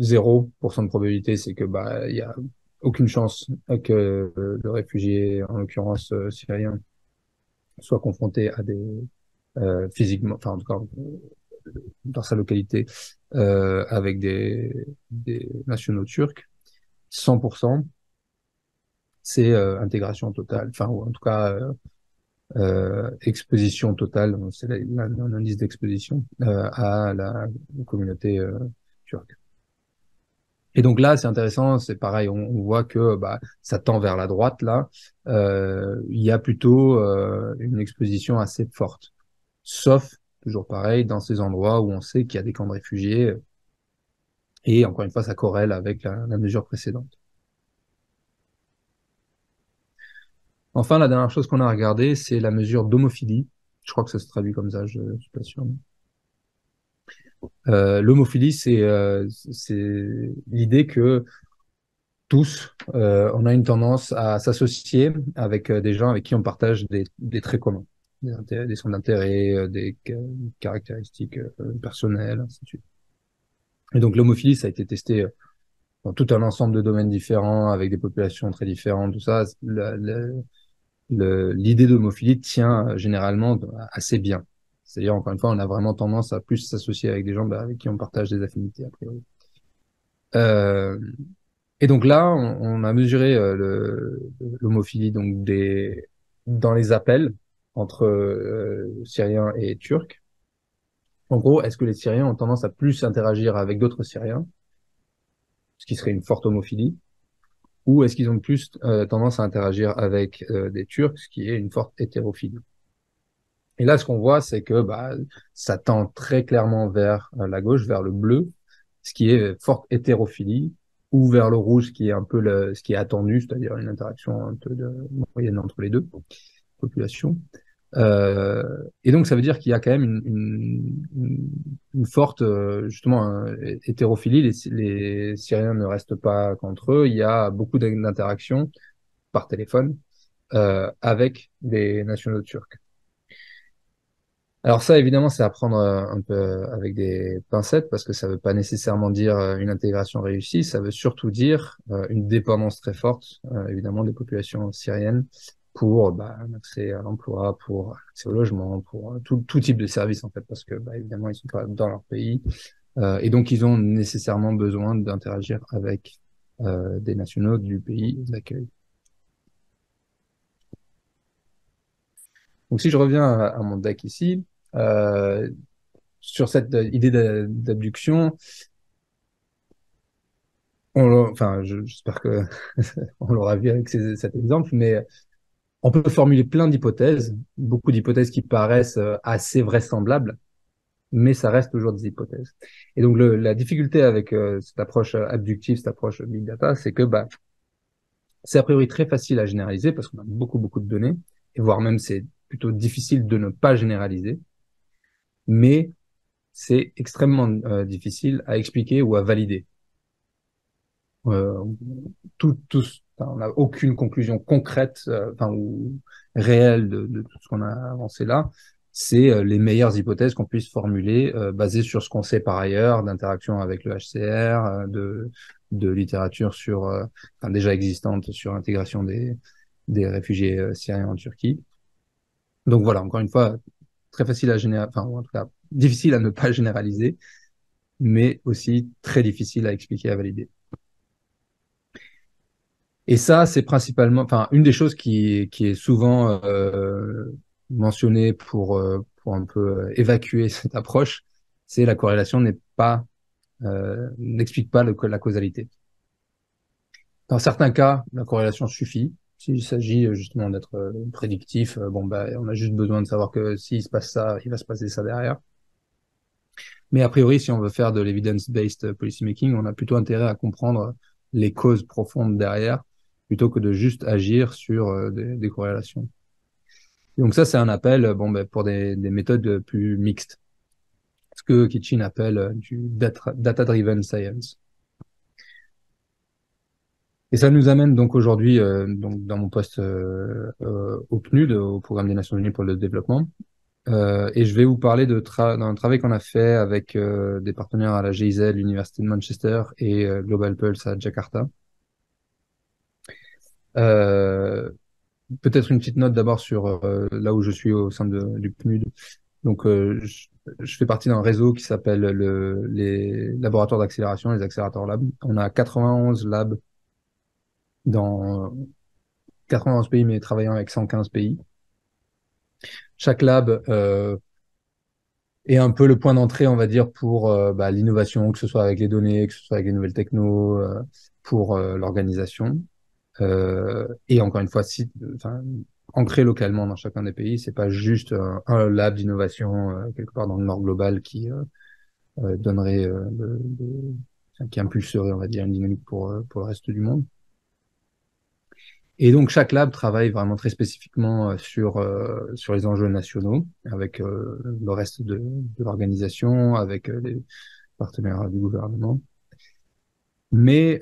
0% de probabilité, c'est que bah il y a aucune chance que le réfugié, en l'occurrence syrien, soit confronté à des physiquement, enfin en tout cas dans sa localité, avec des nationaux turcs. 100%, c'est intégration totale, enfin ou en tout cas exposition totale, c'est un indice d'exposition à la communauté turque. Et donc là, c'est intéressant, c'est pareil, on voit que bah, ça tend vers la droite là. Il y a plutôt une exposition assez forte, sauf toujours pareil dans ces endroits où on sait qu'il y a des camps de réfugiés. Et encore une fois, ça corrèle avec la mesure précédente. Enfin, la dernière chose qu'on a regardé, c'est la mesure d'homophilie. Je crois que ça se traduit comme ça, je suis pas sûr. L'homophilie, c'est l'idée que tous, on a une tendance à s'associer avec des gens avec qui on partage des traits communs, des centres d'intérêt, des caractéristiques personnelles, ainsi de suite. Et donc l'homophilie, ça a été testé dans tout un ensemble de domaines différents, avec des populations très différentes, tout ça. L'idée d'homophilie tient généralement assez bien. C'est-à-dire, encore une fois, on a vraiment tendance à plus s'associer avec des gens avec qui on partage des affinités, a priori. Et donc là, on a mesuré l'homophilie donc dans les appels entre Syriens et Turcs. En gros, est-ce que les Syriens ont tendance à plus interagir avec d'autres Syriens, ce qui serait une forte homophilie, ou est-ce qu'ils ont plus tendance à interagir avec des Turcs, ce qui est une forte hétérophilie? Et là, ce qu'on voit, c'est que bah, ça tend très clairement vers la gauche, vers le bleu, ce qui est forte hétérophilie, ou vers le rouge, qui est un peu ce qui est attendu, c'est-à-dire une interaction un peu de moyenne entre les deux populations. Et donc, ça veut dire qu'il y a quand même une forte, justement, hétérophilie. Les Syriens ne restent pas qu'entre eux. Il y a beaucoup d'interactions par téléphone avec des nationaux turcs. Alors ça, évidemment, c'est à prendre un peu avec des pincettes parce que ça veut pas nécessairement dire une intégration réussie. Ça veut surtout dire une dépendance très forte, évidemment, des populations syriennes pour un accès à l'emploi, pour accès au logement, pour tout type de services en fait, parce que évidemment, ils sont pas dans leur pays et donc ils ont nécessairement besoin d'interagir avec des nationaux du pays d'accueil. Donc si je reviens à mon deck ici. Sur cette idée d'abduction, enfin, j'espère que on l'aura vu avec cet exemple, mais on peut formuler plein d'hypothèses, beaucoup d'hypothèses qui paraissent assez vraisemblables, mais ça reste toujours des hypothèses. Et donc la difficulté avec cette approche abductive, cette approche big data, c'est que c'est a priori très facile à généraliser parce qu'on a beaucoup de données, et voire même c'est plutôt difficile de ne pas généraliser, mais c'est extrêmement difficile à expliquer ou à valider. On n'a aucune conclusion concrète, ou réelle de tout ce qu'on a avancé là. C'est les meilleures hypothèses qu'on puisse formuler basées sur ce qu'on sait par ailleurs d'interaction avec le HCR, de littérature déjà existante sur l'intégration des réfugiés syriens en Turquie. Donc voilà, encore une fois, très facile à généraliser, ou en tout cas difficile à ne pas généraliser, mais aussi très difficile à expliquer, à valider. Et ça, c'est principalement, enfin, une des choses qui est souvent mentionnée pour un peu évacuer cette approche, c'est la corrélation n'explique pas la causalité. Dans certains cas, la corrélation suffit. S'il s'agit justement d'être prédictif, bon, bah, on a juste besoin de savoir que s'il se passe ça, il va se passer ça derrière. Mais a priori, si on veut faire de l'evidence-based policymaking, on a plutôt intérêt à comprendre les causes profondes derrière, plutôt que de juste agir sur des corrélations. Donc ça, c'est un appel bon, ben, pour des méthodes plus mixtes. Ce que Kitchin appelle du data-driven science. Et ça nous amène donc aujourd'hui donc dans mon poste au PNUD, au Programme des Nations Unies pour le développement. Et je vais vous parler d'un travail qu'on a fait avec des partenaires à la GIZ, l'Université de Manchester et Global Pulse à Jakarta. Peut-être une petite note d'abord sur là où je suis au sein du PNUD. Donc, je fais partie d'un réseau qui s'appelle les laboratoires d'accélération, les accélérateurs labs. On a 91 labs dans 91 pays, mais travaillant avec 115 pays. Chaque lab est un peu le point d'entrée, on va dire, pour l'innovation, que ce soit avec les données, que ce soit avec les nouvelles technos, pour l'organisation. Et encore une fois, ancré localement dans chacun des pays, c'est pas juste un lab d'innovation quelque part dans le nord global qui donnerait, qui impulserait, on va dire, une dynamique pour le reste du monde. Et donc, chaque lab travaille vraiment très spécifiquement sur les enjeux nationaux, avec le reste de l'organisation, avec les partenaires du gouvernement. Mais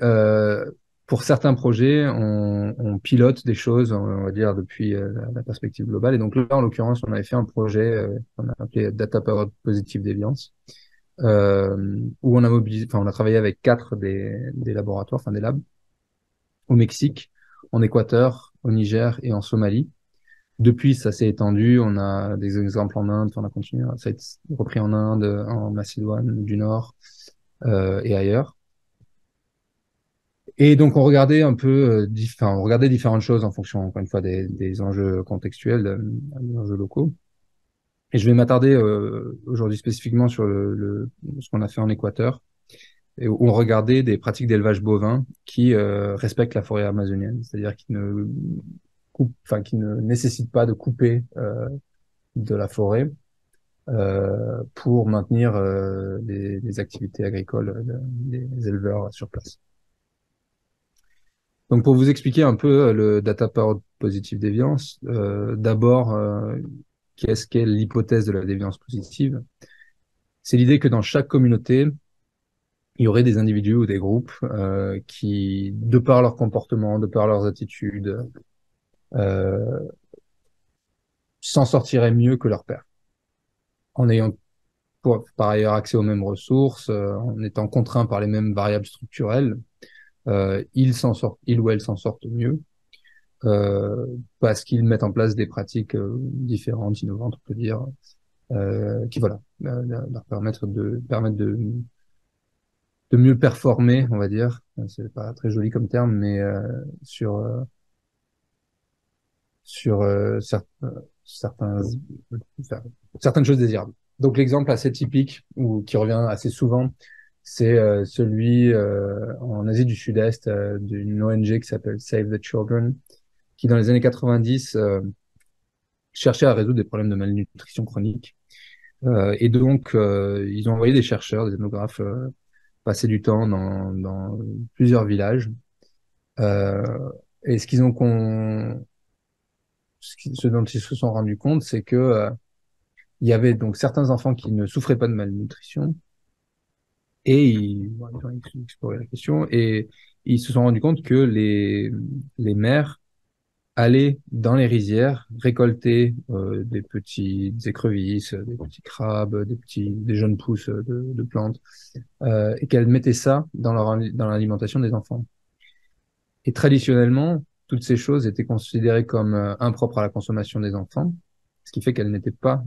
pour certains projets, on pilote des choses, on va dire, depuis la perspective globale. Et donc là, en l'occurrence, on avait fait un projet qu'on a appelé Data Powered Positive Deviance, où on a travaillé avec 4 des laboratoires, enfin des labs, au Mexique, en Équateur, au Niger et en Somalie. Depuis, ça s'est étendu. On a des exemples en Inde, on a continué, ça a été repris en Inde, en Macédoine du Nord et ailleurs. Et donc, on regardait un peu, on regardait différentes choses en fonction, encore une fois, des enjeux contextuels, des enjeux locaux. Et je vais m'attarder aujourd'hui spécifiquement sur ce qu'on a fait en Équateur, et où on regardait des pratiques d'élevage bovin qui respectent la forêt amazonienne, c'est-à-dire qui ne nécessitent pas de couper de la forêt pour maintenir les activités agricoles des éleveurs sur place. Donc, pour vous expliquer un peu le Data Powered Positive Deviance, d'abord, qu'est-ce qu'est l'hypothèse de la déviance positive? C'est l'idée que dans chaque communauté, il y aurait des individus ou des groupes qui, de par leur comportement, de par leurs attitudes, s'en sortiraient mieux que leur père. En ayant par ailleurs accès aux mêmes ressources, en étant contraints par les mêmes variables structurelles, ils ou elles s'en sortent mieux. Parce qu'ils mettent en place des pratiques différentes, innovantes, on peut dire, qui leur permettent de mieux performer, on va dire. C'est pas très joli comme terme, mais sur certaines choses désirables. Donc l'exemple assez typique ou qui revient assez souvent, c'est celui en Asie du Sud-Est d'une ONG qui s'appelle Save the Children, qui dans les années 90 cherchait à résoudre des problèmes de malnutrition chronique. Et donc, ils ont envoyé des chercheurs, des ethnographes, passer du temps dans plusieurs villages. Et ce dont ils se sont rendus compte, c'est que il y avait donc certains enfants qui ne souffraient pas de malnutrition, et ils ont exploré la question, et ils se sont rendus compte que les mères aller dans les rizières, récolter des petites écrevisses, des petits crabes, des jeunes pousses de plantes, et qu'elles mettaient ça dans l'alimentation des enfants. Et traditionnellement, toutes ces choses étaient considérées comme impropres à la consommation des enfants, ce qui fait qu'elles n'étaient pas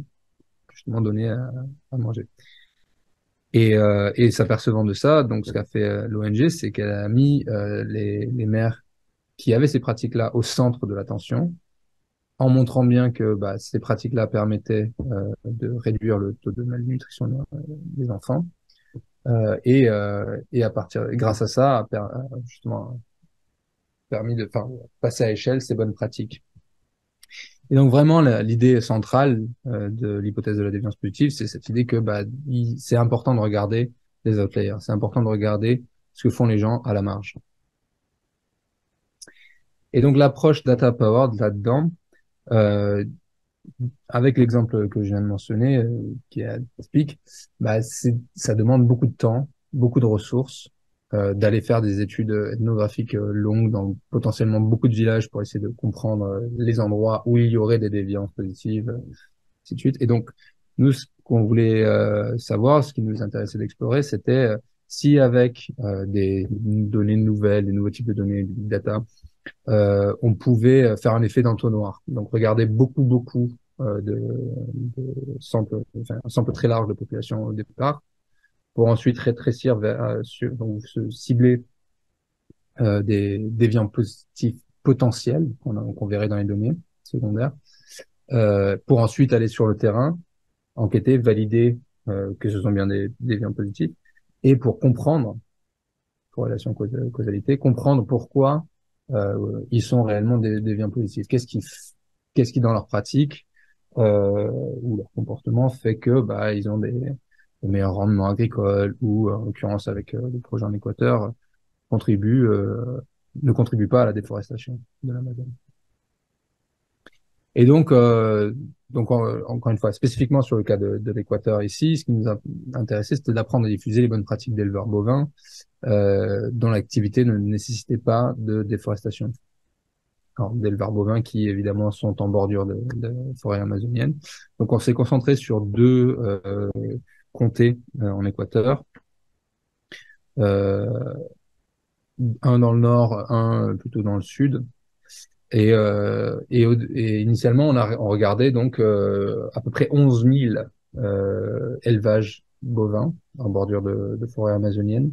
justement données à manger. Et s'apercevant de ça, donc ce qu'a fait l'ONG, c'est qu'elle a mis les mères qui avaient ces pratiques-là au centre de l'attention, en montrant bien que ces pratiques-là permettaient de réduire le taux de malnutrition des enfants. Et grâce à ça, justement permis de passer à échelle ces bonnes pratiques. Et donc vraiment, l'idée centrale de l'hypothèse de la déviance positive, c'est cette idée que c'est important de regarder les outliers, c'est important de regarder ce que font les gens à la marge. Et donc l'approche data powered là-dedans, avec l'exemple que je viens de mentionner, qui est typique, ça demande beaucoup de temps, beaucoup de ressources, d'aller faire des études ethnographiques longues dans potentiellement beaucoup de villages pour essayer de comprendre les endroits où il y aurait des déviances positives, ainsi de suite. Et donc, nous, ce qu'on voulait savoir, ce qui nous intéressait d'explorer, c'était si avec des données nouvelles, des nouveaux types de données, du big data, on pouvait faire un effet d'entonnoir. Donc, regarder beaucoup de samples, enfin, un sample très large de population au départ, pour ensuite rétrécir donc se cibler des déviants positifs potentiels qu'on verrait dans les données secondaires, pour ensuite aller sur le terrain, enquêter, valider que ce sont bien des déviants positifs, et pour comprendre, corrélation causalité, comprendre pourquoi ils sont réellement des déviants positifs. Qu'est-ce qui dans leur pratique ou leur comportement fait que ils ont des meilleurs rendements agricoles ou en l'occurrence avec le projet en Équateur ne contribuent pas à la déforestation de l'Amazone. Et donc encore une fois, spécifiquement sur le cas de l'Équateur ici, ce qui nous a intéressé, c'était d'apprendre à diffuser les bonnes pratiques d'éleveurs bovins dont l'activité ne nécessitait pas de déforestation. Alors, d'éleveurs bovins qui évidemment sont en bordure de forêt amazonienne. Donc on s'est concentré sur deux comtés en Équateur, un dans le nord, un plutôt dans le sud. Et initialement, on regardait donc à peu près 11 000 élevages bovins en bordure de forêt amazonienne.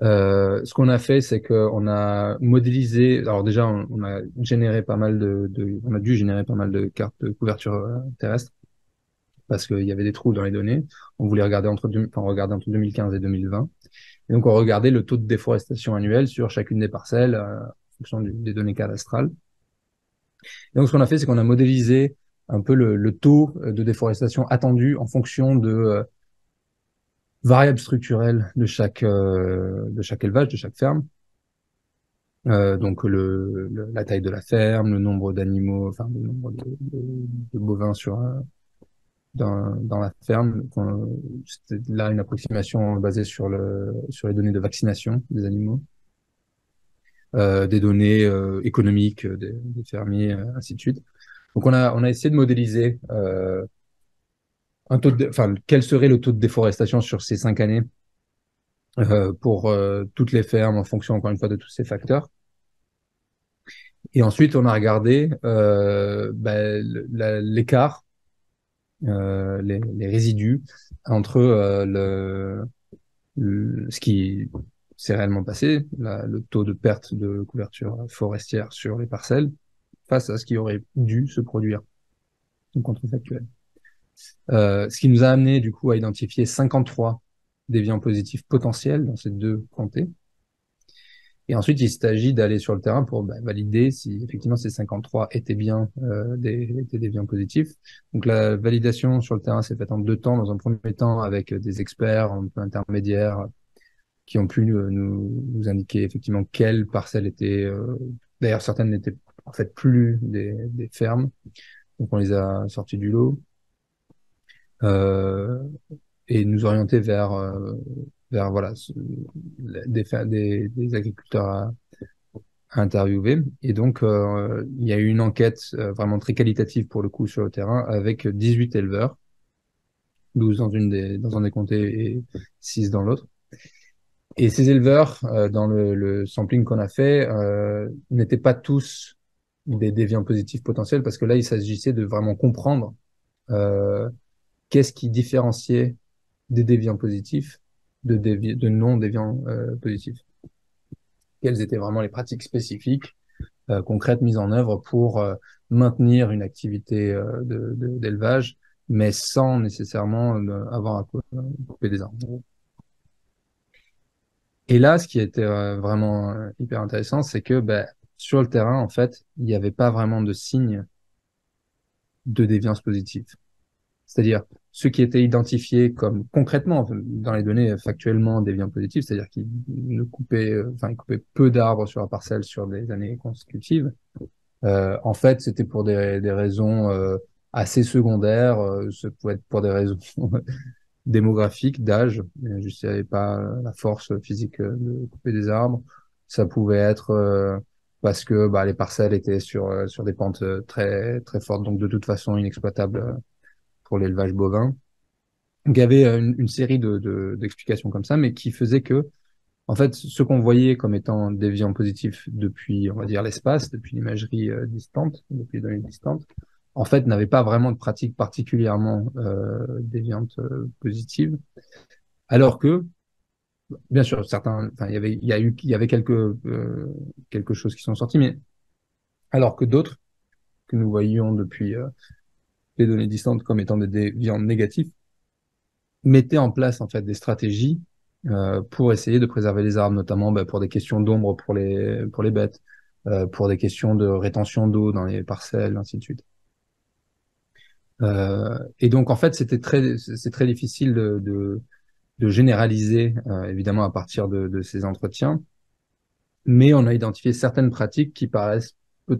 Ce qu'on a fait, c'est qu'on a modélisé. Alors déjà, on a généré pas mal on a dû générer pas mal de cartes de couverture terrestre parce qu'il y avait des trous dans les données. On voulait regarder entre 2015 et 2020. Et donc, on regardait le taux de déforestation annuel sur chacune des parcelles en fonction des données cadastrales. Et donc, ce qu'on a fait, c'est qu'on a modélisé un peu le taux de déforestation attendu en fonction de variables structurelles de chaque élevage, de chaque ferme. Donc la taille de la ferme, le nombre d'animaux, enfin le nombre de bovins dans la ferme. C'était là une approximation basée sur les données de vaccination des animaux, des données économiques des fermiers, ainsi de suite. Donc on a essayé de modéliser quel serait le taux de déforestation sur ces 5 années pour toutes les fermes en fonction, encore une fois, de tous ces facteurs. Et ensuite, on a regardé l'écart, les résidus entre ce qui s'est réellement passé, le taux de perte de couverture forestière sur les parcelles, face à ce qui aurait dû se produire, une contrefactuelle. Ce qui nous a amené du coup à identifier 53 déviants positifs potentiels dans ces deux comtés. Et ensuite, il s'agit d'aller sur le terrain pour valider si effectivement ces 53 étaient bien des déviants positifs. Donc la validation sur le terrain s'est faite en 2 temps. Dans un premier temps avec des experts un peu intermédiaires qui ont pu nous indiquer effectivement quelles parcelles étaient. D'ailleurs, certaines n'étaient en fait plus des fermes. Donc on les a sortis du lot. Et nous orienter vers voilà des agriculteurs à interviewer. Et donc il y a eu une enquête vraiment très qualitative pour le coup sur le terrain avec 18 éleveurs, 12 dans un des comtés et 6 dans l'autre. Et ces éleveurs, dans le sampling qu'on a fait, n'étaient pas tous des déviants positifs potentiels parce que là il s'agissait de vraiment comprendre qu'est-ce qui différenciait des déviants positifs de non déviants positifs. quelles étaient vraiment les pratiques spécifiques, concrètes mises en œuvre pour maintenir une activité d'élevage, mais sans nécessairement avoir à couper des arbres. Et là, ce qui était vraiment hyper intéressant, c'est que sur le terrain, en fait, il n'y avait pas vraiment de signes de déviance positive. C'est-à-dire ceux qui étaient identifiés comme concrètement dans les données factuellement déviants positifs, c'est-à-dire qu'ils ne coupaient, ils coupaient peu d'arbres sur la parcelle sur des années consécutives. En fait, c'était pour des raisons assez secondaires. Ça pouvait être pour des raisons démographiques, d'âge. Juste, il n'y avait pas la force physique de couper des arbres. Ça pouvait être parce que les parcelles étaient sur des pentes très très fortes, donc de toute façon inexploitables pour l'élevage bovin. Donc, il y avait une série d'explications comme ça, mais qui faisaient que, en fait, ce qu'on voyait comme étant déviant positif depuis, on va dire, l'espace, depuis l'imagerie distante, depuis les données distantes, en fait, n'avait pas vraiment de pratique particulièrement déviante positive. Alors que, bien sûr, certains, il y avait quelques choses qui sont sorties, mais alors que d'autres que nous voyions depuis les données distantes comme étant des déviants négatifs, mettaient en place en fait des stratégies pour essayer de préserver les arbres, notamment pour des questions d'ombre pour les bêtes, pour des questions de rétention d'eau dans les parcelles, ainsi de suite. Et donc en fait c'est très difficile de généraliser évidemment à partir de ces entretiens, mais on a identifié certaines pratiques qui paraissent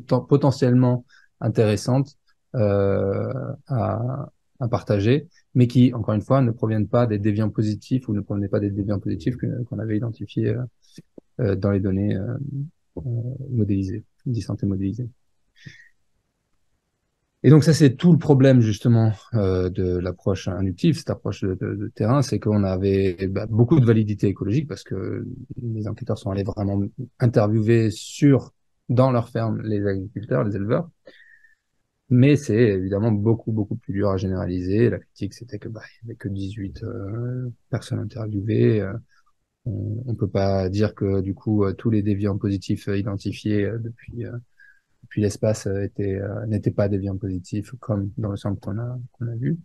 potentiellement intéressantes à partager, mais qui, encore une fois, ne proviennent pas des déviants positifs ou ne provenaient pas des déviants positifs qu'on avait identifiés dans les données modélisées, distantes et modélisées. Et donc ça, c'est tout le problème justement de l'approche inductive, cette approche de terrain, c'est qu'on avait beaucoup de validité écologique parce que les enquêteurs sont allés vraiment interviewer dans leur ferme les agriculteurs, les éleveurs. Mais c'est évidemment beaucoup plus dur à généraliser. La critique, c'était que il y avait que 18 personnes interviewées. On peut pas dire que du coup tous les déviants positifs identifiés depuis l'espace n'étaient pas déviants positifs comme dans le sample qu'on a vu.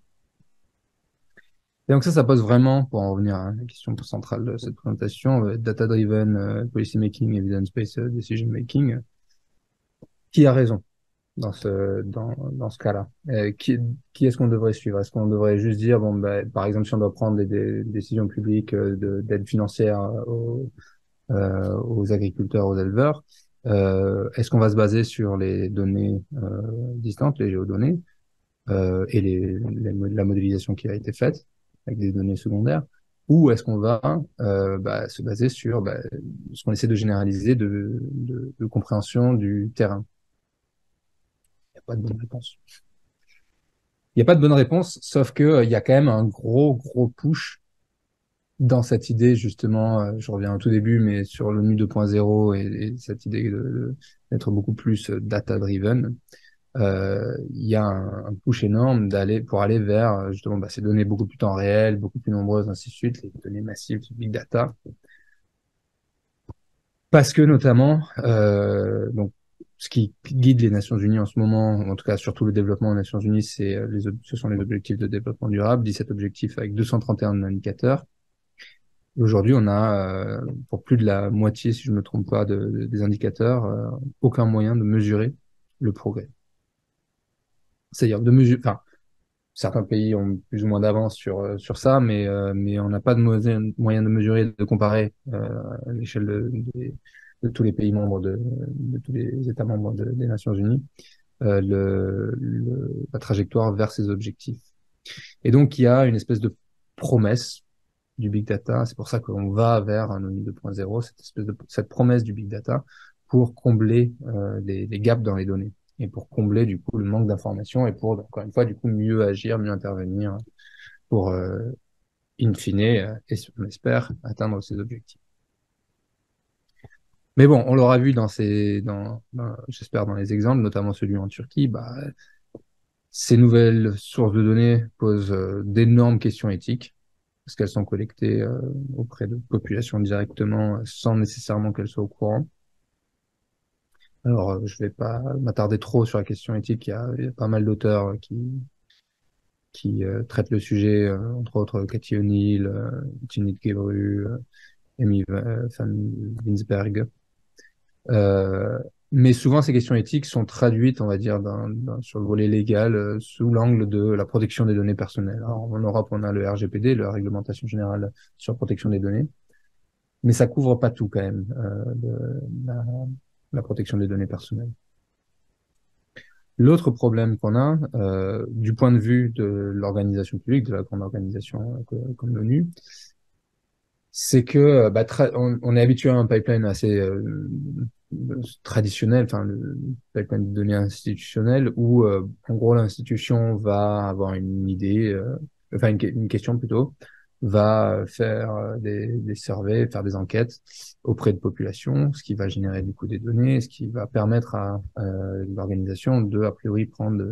Et donc ça pose vraiment, pour en revenir à la question centrale de cette présentation, data-driven policy making, evidence-based decision making. Qui a raison dans ce cas-là? Qui est-ce qu'on devrait suivre? Est-ce qu'on devrait juste dire, par exemple, si on doit prendre des décisions publiques d'aide financière aux agriculteurs, aux éleveurs, est-ce qu'on va se baser sur les données distantes, les géodonnées, et la modélisation qui a été faite avec des données secondaires, ou est-ce qu'on va se baser sur ce qu'on essaie de généraliser de compréhension du terrain? Il n'y a pas de bonne réponse. Il n'y a pas de bonne réponse, sauf que il y a quand même un gros push dans cette idée, justement, je reviens au tout début, mais sur l'ONU 2.0 et cette idée d'être beaucoup plus data-driven, il y a un push énorme pour aller vers justement ces données beaucoup plus temps réel, beaucoup plus nombreuses, ainsi de suite, les données massives, big data. Parce que notamment, donc, ce qui guide les Nations Unies en ce moment, en tout cas surtout le développement des Nations Unies, ce sont les objectifs de développement durable, 17 objectifs avec 231 indicateurs. Aujourd'hui, on a, pour plus de la moitié, si je ne me trompe pas, des indicateurs, aucun moyen de mesurer le progrès. C'est-à-dire de mesurer, certains pays ont plus ou moins d'avance sur ça, mais on n'a pas de moyen de mesurer, de comparer à l'échelle de tous les pays membres, de tous les États membres des Nations Unies, la trajectoire vers ces objectifs. Et donc, il y a une espèce de promesse du big data. C'est pour ça qu'on va vers un ONU 2.0, cette promesse du big data pour combler les gaps dans les données et pour combler du coup le manque d'informations et pour encore une fois du coup mieux agir, mieux intervenir pour in fine et on espère atteindre ces objectifs. Mais bon, on l'aura vu j'espère dans les exemples, notamment celui en Turquie, ces nouvelles sources de données posent d'énormes questions éthiques. parce qu'elles sont collectées auprès de populations directement sans nécessairement qu'elles soient au courant. Alors, je vais pas m'attarder trop sur la question éthique. Il y a pas mal d'auteurs qui traitent le sujet, entre autres Cathy O'Neill, Tinit Gebru, Amy van Winsberg. Mais souvent, ces questions éthiques sont traduites, on va dire, sur le volet légal, sous l'angle de la protection des données personnelles. Alors, en Europe, on a le RGPD, la Réglementation générale sur la protection des données, mais ça couvre pas tout quand même, la protection des données personnelles. L'autre problème qu'on a, du point de vue de l'organisation publique, de la grande organisation comme l'ONU, c'est que on est habitué à un pipeline assez traditionnel, enfin le pipeline de données institutionnel, où en gros l'institution va avoir une idée, enfin une question plutôt, va faire des surveys, faire des enquêtes auprès de populations, ce qui va générer du coup des données, ce qui va permettre à l'organisation de a priori prendre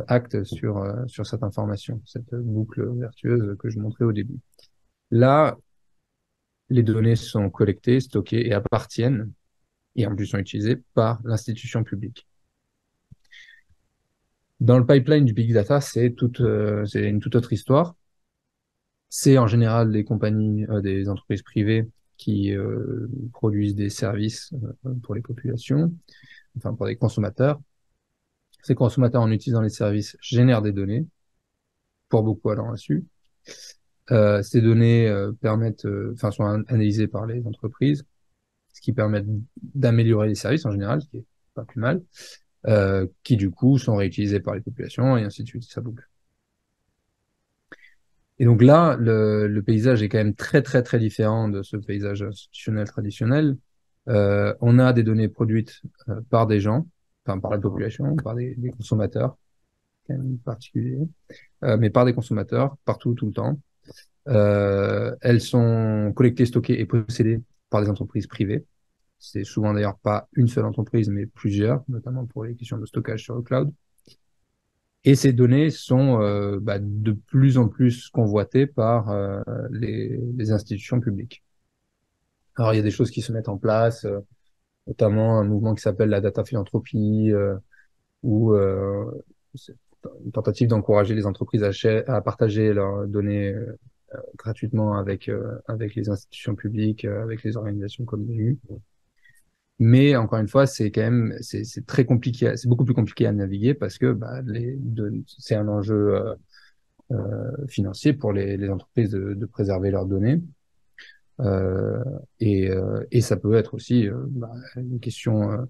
acte sur cette information, cette boucle vertueuse que je montrais au début. Là, les données sont collectées, stockées et appartiennent, et en plus sont utilisées par l'institution publique. Dans le pipeline du big data, c'est une toute autre histoire. C'est en général des compagnies, des entreprises privées qui produisent des services pour les populations, enfin pour les consommateurs. Ces consommateurs, en utilisant les services, génèrent des données, pour beaucoup à leur insu. Ces données sont analysées par les entreprises, ce qui permet d'améliorer les services en général, ce qui est pas plus mal, qui du coup sont réutilisés par les populations et ainsi de suite, ça boucle. Et donc là, le paysage est quand même très très très différent de ce paysage institutionnel traditionnel. On a des données produites par des gens, enfin par la population, par des consommateurs, quand même particuliers, mais par des consommateurs partout, tout le temps. Elles sont collectées, stockées et possédées par des entreprises privées. C'est souvent d'ailleurs pas une seule entreprise, mais plusieurs, notamment pour les questions de stockage sur le cloud. Et ces données sont de plus en plus convoitées par les institutions publiques. Alors, il y a des choses qui se mettent en place, notamment un mouvement qui s'appelle la data philanthropie, où c'est une tentative d'encourager les entreprises à partager leurs données gratuitement avec les institutions publiques, avec les organisations comme l'ONU. Mais encore une fois, c'est très compliqué, c'est beaucoup plus compliqué à naviguer parce que c'est un enjeu financier pour les entreprises de préserver leurs données. Et ça peut être aussi une question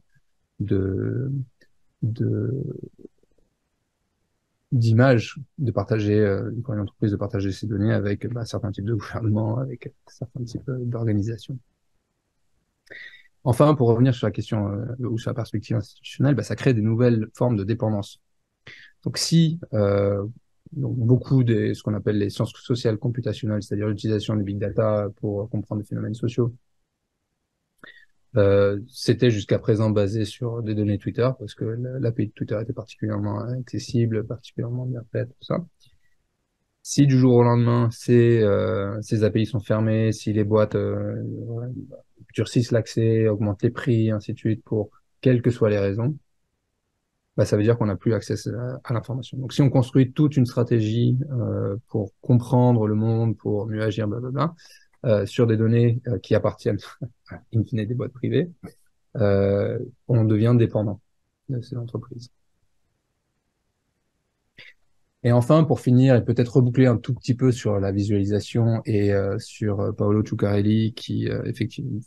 d'image de partager, pour une entreprise de partager ses données avec certains types de gouvernements, avec certains types d'organisations. Enfin, pour revenir sur la question ou sur la perspective institutionnelle, ça crée des nouvelles formes de dépendance. Donc si beaucoup de ce qu'on appelle les sciences sociales computationnelles, c'est-à-dire l'utilisation des big data pour comprendre des phénomènes sociaux, c'était jusqu'à présent basé sur des données Twitter, parce que l'API de Twitter était particulièrement accessible, particulièrement bien faite, tout ça. Si du jour au lendemain, ces API sont fermées, si les boîtes durcissent l'accès, augmentent les prix, ainsi de suite, pour quelles que soient les raisons, ça veut dire qu'on n'a plus accès à l'information. Donc si on construit toute une stratégie pour comprendre le monde, pour mieux agir, blablabla, sur des données qui appartiennent in fine des boîtes privées, on devient dépendant de ces entreprises. Et enfin, pour finir, et peut-être reboucler un tout petit peu sur la visualisation et sur Paolo Ciuccarelli, qui effectivement,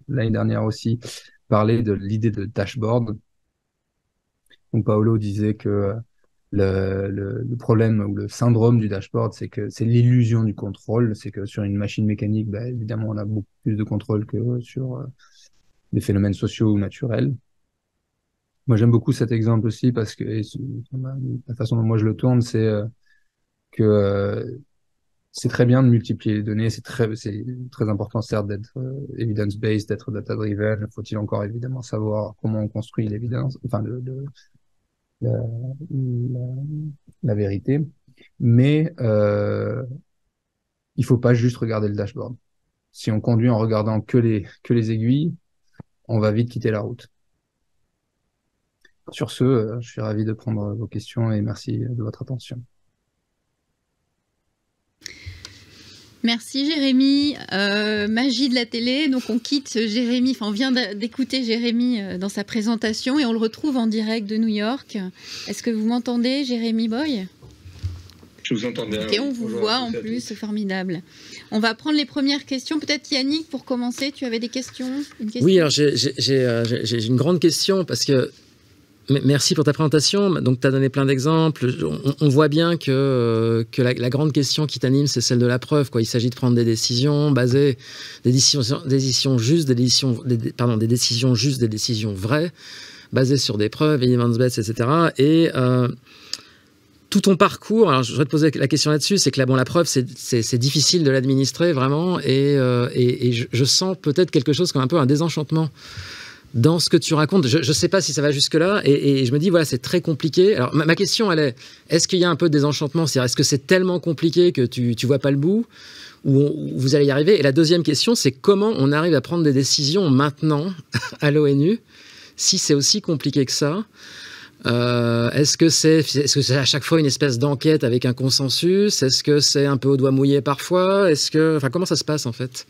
l'année dernière aussi, parlait de l'idée de dashboard. Donc Paolo disait que le problème ou le syndrome du dashboard, c'est que c'est l'illusion du contrôle. C'est que sur une machine mécanique, évidemment, on a beaucoup plus de contrôle que sur des phénomènes sociaux ou naturels. Moi, j'aime beaucoup cet exemple aussi parce que la façon dont moi je le tourne, c'est que c'est très bien de multiplier les données. C'est très important, certes, d'être evidence-based, d'être data-driven. Faut-il encore évidemment savoir comment on construit l'évidence, enfin la vérité. Mais il faut pas juste regarder le dashboard. Si on conduit en regardant que les aiguilles, on va vite quitter la route. Sur ce, je suis ravi de prendre vos questions et merci de votre attention. Merci Jérémy. Magie de la télé. Donc on quitte Jérémy, enfin on vient d'écouter Jérémy dans sa présentation et on le retrouve en direct de New York. Est-ce que vous m'entendez, Jérémy Boy? Je vous entends bien. Et on vous voit en plus, c'est formidable. On va prendre les premières questions. Peut-être Yannick, pour commencer, tu avais des questions? Oui, alors j'ai une grande question parce que merci pour ta présentation. Donc, tu as donné plein d'exemples. On voit bien que la grande question qui t'anime, c'est celle de la preuve, quoi. Il s'agit de prendre des décisions basées, des décisions justes, des décisions vraies, basées sur des preuves, evidence-based, etc. Et tout ton parcours, alors je voudrais te poser la question là-dessus, c'est que la preuve, c'est difficile de l'administrer, vraiment. Et je sens peut-être quelque chose comme un peu un désenchantement dans ce que tu racontes. Je ne sais pas si ça va jusque-là, et je me dis, voilà, c'est très compliqué. Alors, ma question, elle est-ce qu'il y a un peu de désenchantement? C'est-à-dire, est-ce que c'est tellement compliqué que tu ne vois pas le bout, ou vous allez y arriver? Et la deuxième question, c'est comment on arrive à prendre des décisions maintenant, à l'ONU, si c'est aussi compliqué que ça? Est-ce que c'est à chaque fois une espèce d'enquête avec un consensus? Est-ce que c'est un peu au doigt mouillé parfois? Comment ça se passe, en fait?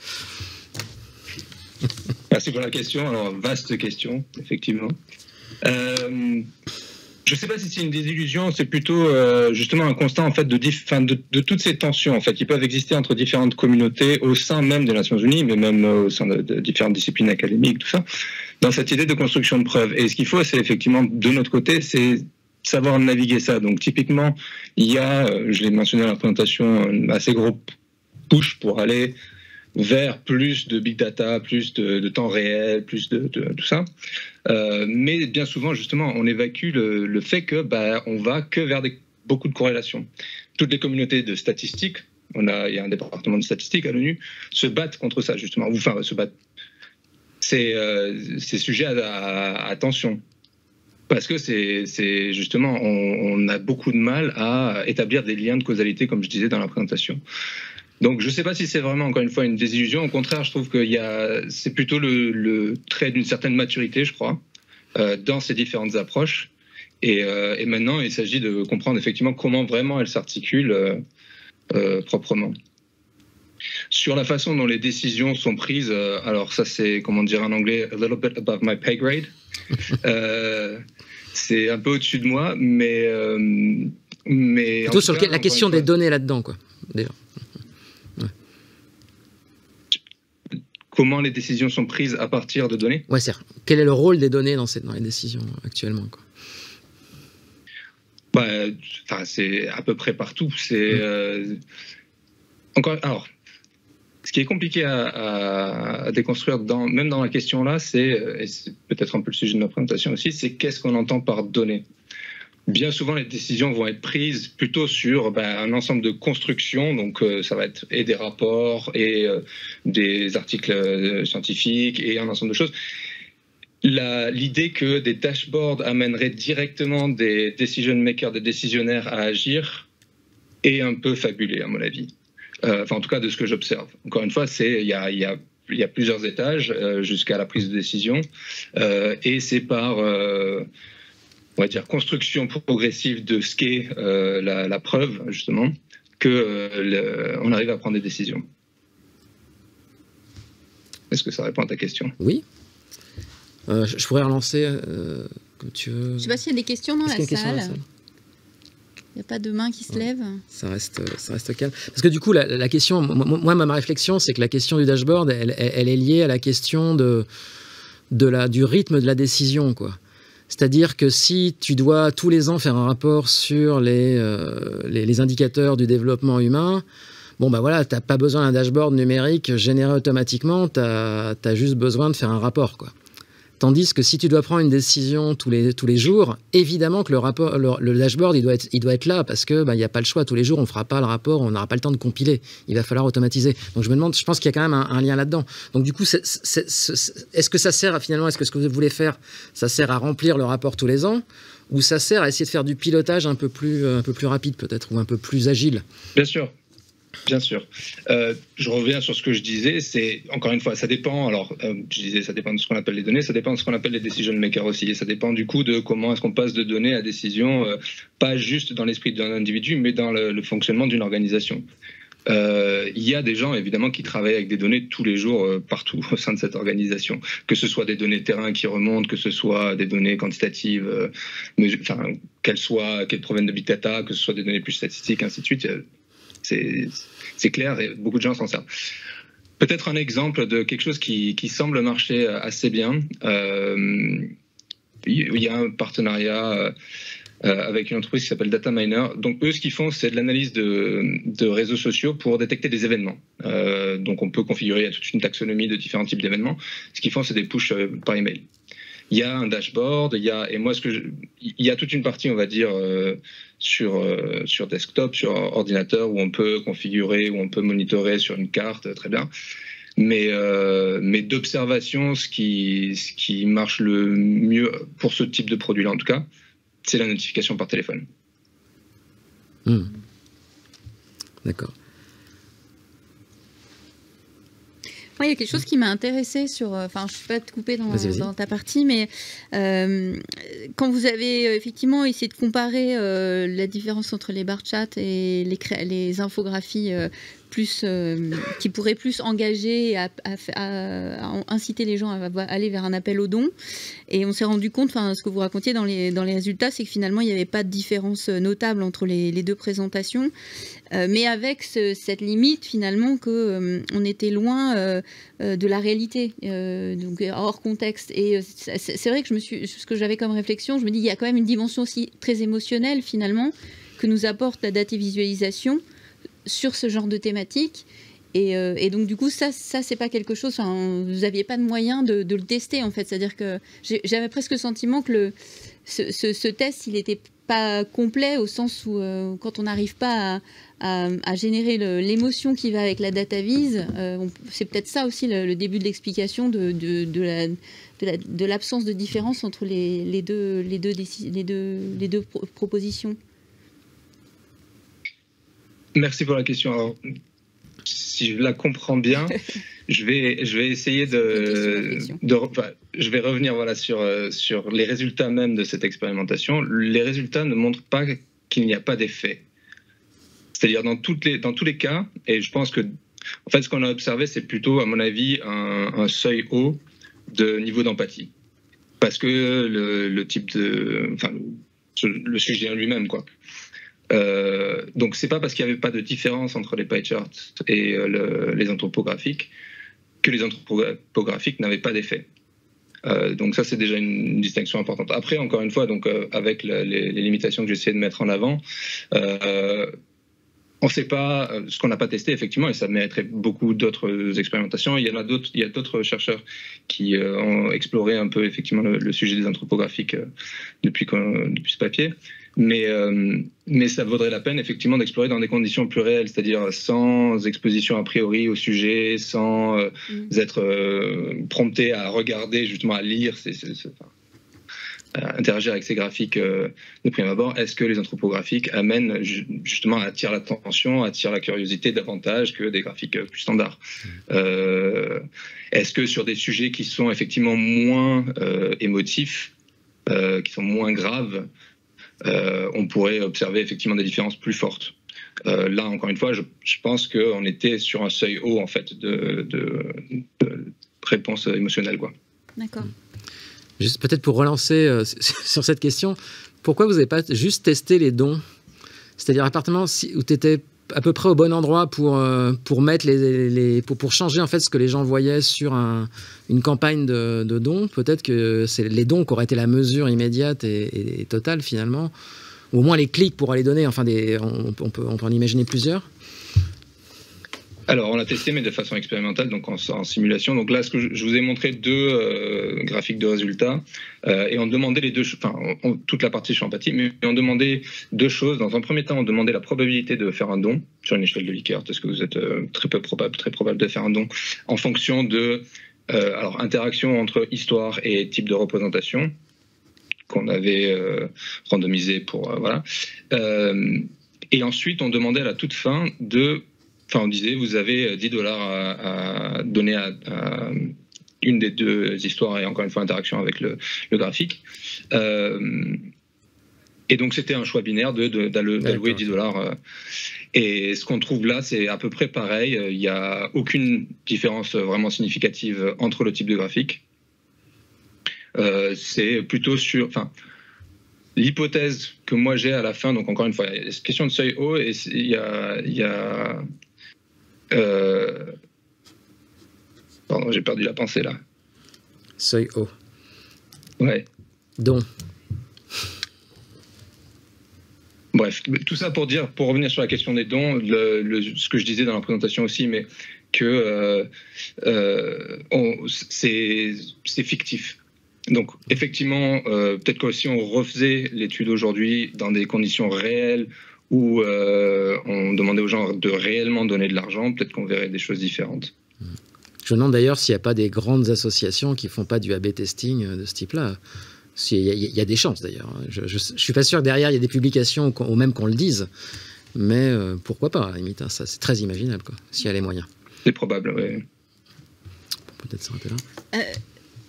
Merci pour la question. Alors, vaste question, effectivement. Je ne sais pas si c'est une désillusion, c'est plutôt justement un constat en fait de toutes ces tensions en fait qui peuvent exister entre différentes communautés au sein même des Nations Unies, mais même au sein de différentes disciplines académiques, tout ça, dans cette idée de construction de preuves. Et ce qu'il faut, c'est effectivement de notre côté, c'est savoir naviguer ça. Donc typiquement, il y a, je l'ai mentionné dans la présentation, un assez gros push pour aller vers plus de big data, plus de temps réel, plus de tout ça. Mais bien souvent, justement, on évacue le fait que on va que vers beaucoup de corrélations. Toutes les communautés de statistiques, il y a un département de statistiques à l'ONU, se battent contre ça, justement. Enfin, se battent. C'est sujet à tension. Parce que c'est justement, on a beaucoup de mal à établir des liens de causalité, comme je disais dans la présentation. Donc, je ne sais pas si c'est vraiment, encore une fois, une désillusion. Au contraire, je trouve que c'est plutôt le trait d'une certaine maturité, je crois, dans ces différentes approches. Et maintenant, il s'agit de comprendre effectivement comment vraiment elles s'articulent proprement. Sur la façon dont les décisions sont prises, alors ça, c'est, comment dire en anglais, a little bit above my pay grade. C'est un peu au-dessus de moi, mais plutôt sur la question des données là-dedans, quoi, déjà. Comment les décisions sont prises à partir de données? Ouais, c'est. Quel est le rôle des données dans les décisions actuellement, quoi? C'est à peu près partout. C'est alors, ce qui est compliqué à déconstruire, même dans la question là, et c'est peut-être un peu le sujet de ma présentation aussi, c'est qu'est-ce qu'on entend par données. Bien souvent, les décisions vont être prises plutôt sur un ensemble de constructions, donc ça va être et des rapports et des articles scientifiques et un ensemble de choses. L'idée que des dashboards amèneraient directement des decision makers, des décisionnaires à agir est un peu fabulée, à mon avis. Enfin, en tout cas, de ce que j'observe. Encore une fois, il y a plusieurs étages jusqu'à la prise de décision et c'est par... on va dire, construction progressive de ce qu'est la preuve, justement, qu'on arrive à prendre des décisions. Est-ce que ça répond à ta question? Oui. Je pourrais relancer, comme tu veux. Je ne sais pas s'il y a des questions dans la salle. Il n'y a pas de main qui se lève. Ça reste calme. Parce que du coup, la question, moi, ma réflexion, c'est que la question du dashboard, elle est liée à la question du rythme de la décision, quoi. C'est-à-dire que si tu dois tous les ans faire un rapport sur les indicateurs du développement humain, bon voilà, tu n'as pas besoin d'un dashboard numérique généré automatiquement, tu as juste besoin de faire un rapport, quoi. Tandis que si tu dois prendre une décision tous les jours, évidemment que le dashboard, il doit être là parce que il n'y a pas le choix. Tous les jours, on ne fera pas le rapport, on n'aura pas le temps de compiler. Il va falloir automatiser. Donc je me demande, je pense qu'il y a quand même un lien là-dedans. Donc du coup, est-ce que ça sert finalement, est-ce que ce que vous voulez faire, ça sert à remplir le rapport tous les ans, ou ça sert à essayer de faire du pilotage un peu plus rapide peut-être, ou un peu plus agile? Bien sûr. Bien sûr. Je reviens sur ce que je disais. C'est encore une fois, ça dépend. Alors, je disais, ça dépend de ce qu'on appelle les données, ça dépend de ce qu'on appelle les decision makers aussi, et ça dépend du coup de comment est-ce qu'on passe de données à décision, pas juste dans l'esprit d'un individu, mais dans le fonctionnement d'une organisation. Il y a des gens évidemment qui travaillent avec des données tous les jours partout au sein de cette organisation, que ce soit des données terrain qui remontent, que ce soit des données quantitatives, qu'elles proviennent de big data, que ce soit des données plus statistiques, ainsi de suite. C'est clair et beaucoup de gens s'en servent. Peut-être un exemple de quelque chose qui semble marcher assez bien. Il y a un partenariat avec une entreprise qui s'appelle Dataminer. Donc eux, ce qu'ils font, c'est de l'analyse de réseaux sociaux pour détecter des événements. Donc on peut configurer, il y a toute une taxonomie de différents types d'événements. Ce qu'ils font, c'est des pushs par email. Il y a un dashboard, il y a toute une partie, on va dire, sur desktop, sur ordinateur, où on peut configurer, où on peut monitorer sur une carte, très bien. Mais d'observation, ce qui marche le mieux pour ce type de produit-là, en tout cas, c'est la notification par téléphone. D'accord. Moi, il y a quelque chose qui m'a intéressée sur... Enfin, je ne suis pas te couper dans ta partie, mais quand vous avez effectivement essayé de comparer la différence entre les bar chats et les infographies qui pourraient plus engager et à inciter les gens à aller vers un appel aux dons, et on s'est rendu compte, ce que vous racontiez dans les résultats, c'est que finalement, il n'y avait pas de différence notable entre les deux présentations, mais avec cette limite finalement qu'on était loin de la réalité, donc hors contexte. Et c'est vrai que ce que j'avais comme réflexion, je me dis, il y a quand même une dimension aussi très émotionnelle finalement que nous apporte la data visualisation sur ce genre de thématique. Et donc du coup ça c'est pas quelque chose, vous n'aviez pas de moyen de le tester en fait, c'est-à-dire que j'avais presque le sentiment que ce test il n'était pas complet, au sens où quand on n'arrive pas à générer l'émotion qui va avec la data vise, c'est peut-être ça aussi le début de l'explication de l'absence de différence entre les deux propositions. Merci pour la question. Alors, si je la comprends bien, je vais essayer je vais revenir sur les résultats même de cette expérimentation. Les résultats ne montrent pas qu'il n'y a pas d'effet. C'est-à-dire dans tous les cas, et je pense que en fait ce qu'on a observé, c'est plutôt à mon avis un seuil haut de niveau d'empathie, parce que le sujet en lui-même, quoi. Donc c'est pas parce qu'il n'y avait pas de différence entre les pie charts et les anthropographiques que les anthropographiques n'avaient pas d'effet. Donc ça c'est déjà une distinction importante. Après, encore une fois, avec les limitations que j'essaie de mettre en avant, on ne sait pas ce qu'on n'a pas testé effectivement, et ça mériterait beaucoup d'autres expérimentations. Il y a d'autres chercheurs qui ont exploré un peu effectivement le sujet des anthropographiques depuis ce papier. Mais ça vaudrait la peine effectivement d'explorer dans des conditions plus réelles, c'est-à-dire sans exposition a priori au sujet, sans être prompté à regarder, justement à lire, à interagir avec ces graphiques de prime abord. Est-ce que les anthropographiques amènent justement, attirent l'attention, attirent la curiosité davantage que des graphiques plus standards? Est-ce que sur des sujets qui sont effectivement moins émotifs, qui sont moins graves, on pourrait observer effectivement des différences plus fortes? Là, encore une fois, je pense qu'on était sur un seuil haut en fait de réponse émotionnelle, quoi. D'accord. Juste peut-être pour relancer sur cette question, pourquoi vous n'avez pas juste testé les dons? C'est-à-dire à partir du moment où tu étais à peu près au bon endroit pour mettre pour changer en fait ce que les gens voyaient sur une campagne de dons, peut-être que c'est les dons qui auraient été la mesure immédiate et totale finalement, ou au moins les clics pour aller donner, enfin on peut en imaginer plusieurs. Alors, on l'a testé, mais de façon expérimentale, donc en simulation. Donc là, je vous ai montré deux graphiques de résultats, et on demandait les deux, toute la partie sur empathie, mais on demandait deux choses. Dans un premier temps, on demandait la probabilité de faire un don sur une échelle de Likert. Est-ce que vous êtes très probable de faire un don en fonction de interaction entre histoire et type de représentation qu'on avait randomisé pour voilà. Et ensuite, on demandait à la toute fin de on disait, vous avez $10 à donner à une des deux histoires et encore une fois interaction avec le graphique. Et donc c'était un choix binaire d'allouer $10. Et ce qu'on trouve là, c'est à peu près pareil. Il n'y a aucune différence vraiment significative entre le type de graphique. C'est plutôt sur... Enfin, l'hypothèse que moi j'ai à la fin, donc encore une fois, il y a cette question de seuil haut et il y a pardon, j'ai perdu la pensée là. Seuil haut. Ouais. Don. Bref, tout ça pour revenir sur la question des dons, ce que je disais dans la présentation aussi, mais que c'est fictif. Donc effectivement, peut-être que si on refaisait l'étude aujourd'hui dans des conditions réelles où on demandait aux gens de réellement donner de l'argent, peut-être qu'on verrait des choses différentes. Je me demande d'ailleurs s'il n'y a pas des grandes associations qui ne font pas du A/B testing de ce type-là. Il y a des chances d'ailleurs. Je ne suis pas sûr que derrière il y a des publications ou même qu'on le dise, mais pourquoi pas à la limite, hein, ça c'est très imaginable quoi, s'il y a les moyens. C'est probable, oui. Peut-être s'arrêter là.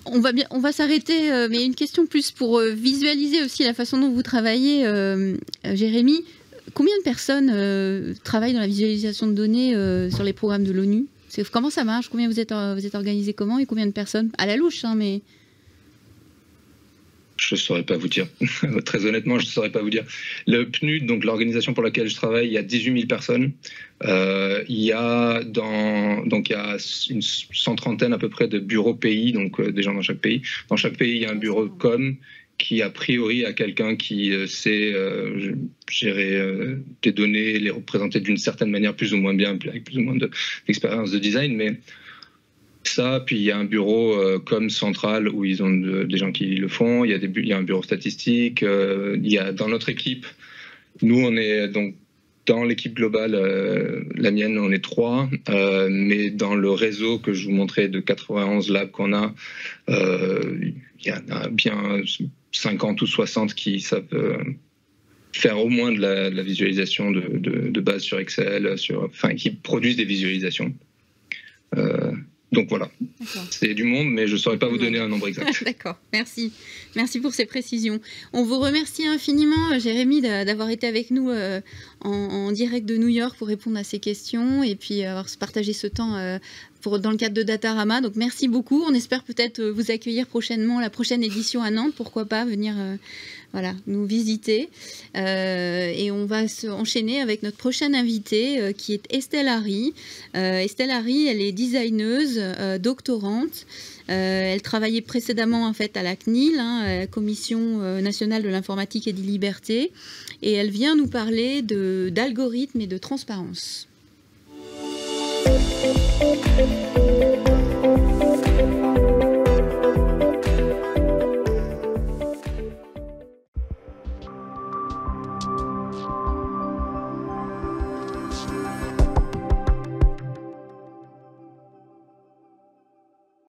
On va s'arrêter, mais une question plus pour visualiser aussi la façon dont vous travaillez, Jérémy. Combien de personnes travaillent dans la visualisation de données sur les programmes de l'ONU? Comment ça marche? Combien vous êtes organisé comment? Et combien de personnes? À la louche, hein, mais... Je ne saurais pas vous dire. Très honnêtement, je ne saurais pas vous dire. Le PNUD, donc l'organisation pour laquelle je travaille, il y a 18 000 personnes. Il y a une 130aine à peu près de bureaux pays, donc des gens dans chaque pays. Dans chaque pays, il y a un bureau com qui, a priori, a quelqu'un qui sait gérer des données, les représenter d'une certaine manière, plus ou moins bien, avec plus ou moins d'expérience de design, mais... Ça, puis il y a un bureau com central où ils ont des gens qui le font. Il y a un bureau statistique. Il y a dans notre équipe, nous on est donc dans l'équipe globale, la mienne on est 3, mais dans le réseau que je vous montrais de 91 labs qu'on a, il y en a bien 50 ou 60 qui savent faire au moins de la visualisation de base sur Excel, qui produisent des visualisations. Donc voilà, c'est du monde, mais je ne saurais pas vous donner un nombre exact. D'accord, merci. Merci pour ces précisions. On vous remercie infiniment, Jérémy, d'avoir été avec nous en direct de New York pour répondre à ces questions et puis avoir partagé ce temps dans le cadre de Datarama. Donc merci beaucoup. On espère peut-être vous accueillir prochainement, la prochaine édition à Nantes. Pourquoi pas venir nous visiter. Et on va enchaîner avec notre prochaine invitée qui est Estelle Harry. Estelle Harry, elle est designeuse, doctorante. Elle travaillait précédemment en fait à la CNIL, Commission nationale de l'informatique et des libertés. Et elle vient nous parler d'algorithmes et de transparence.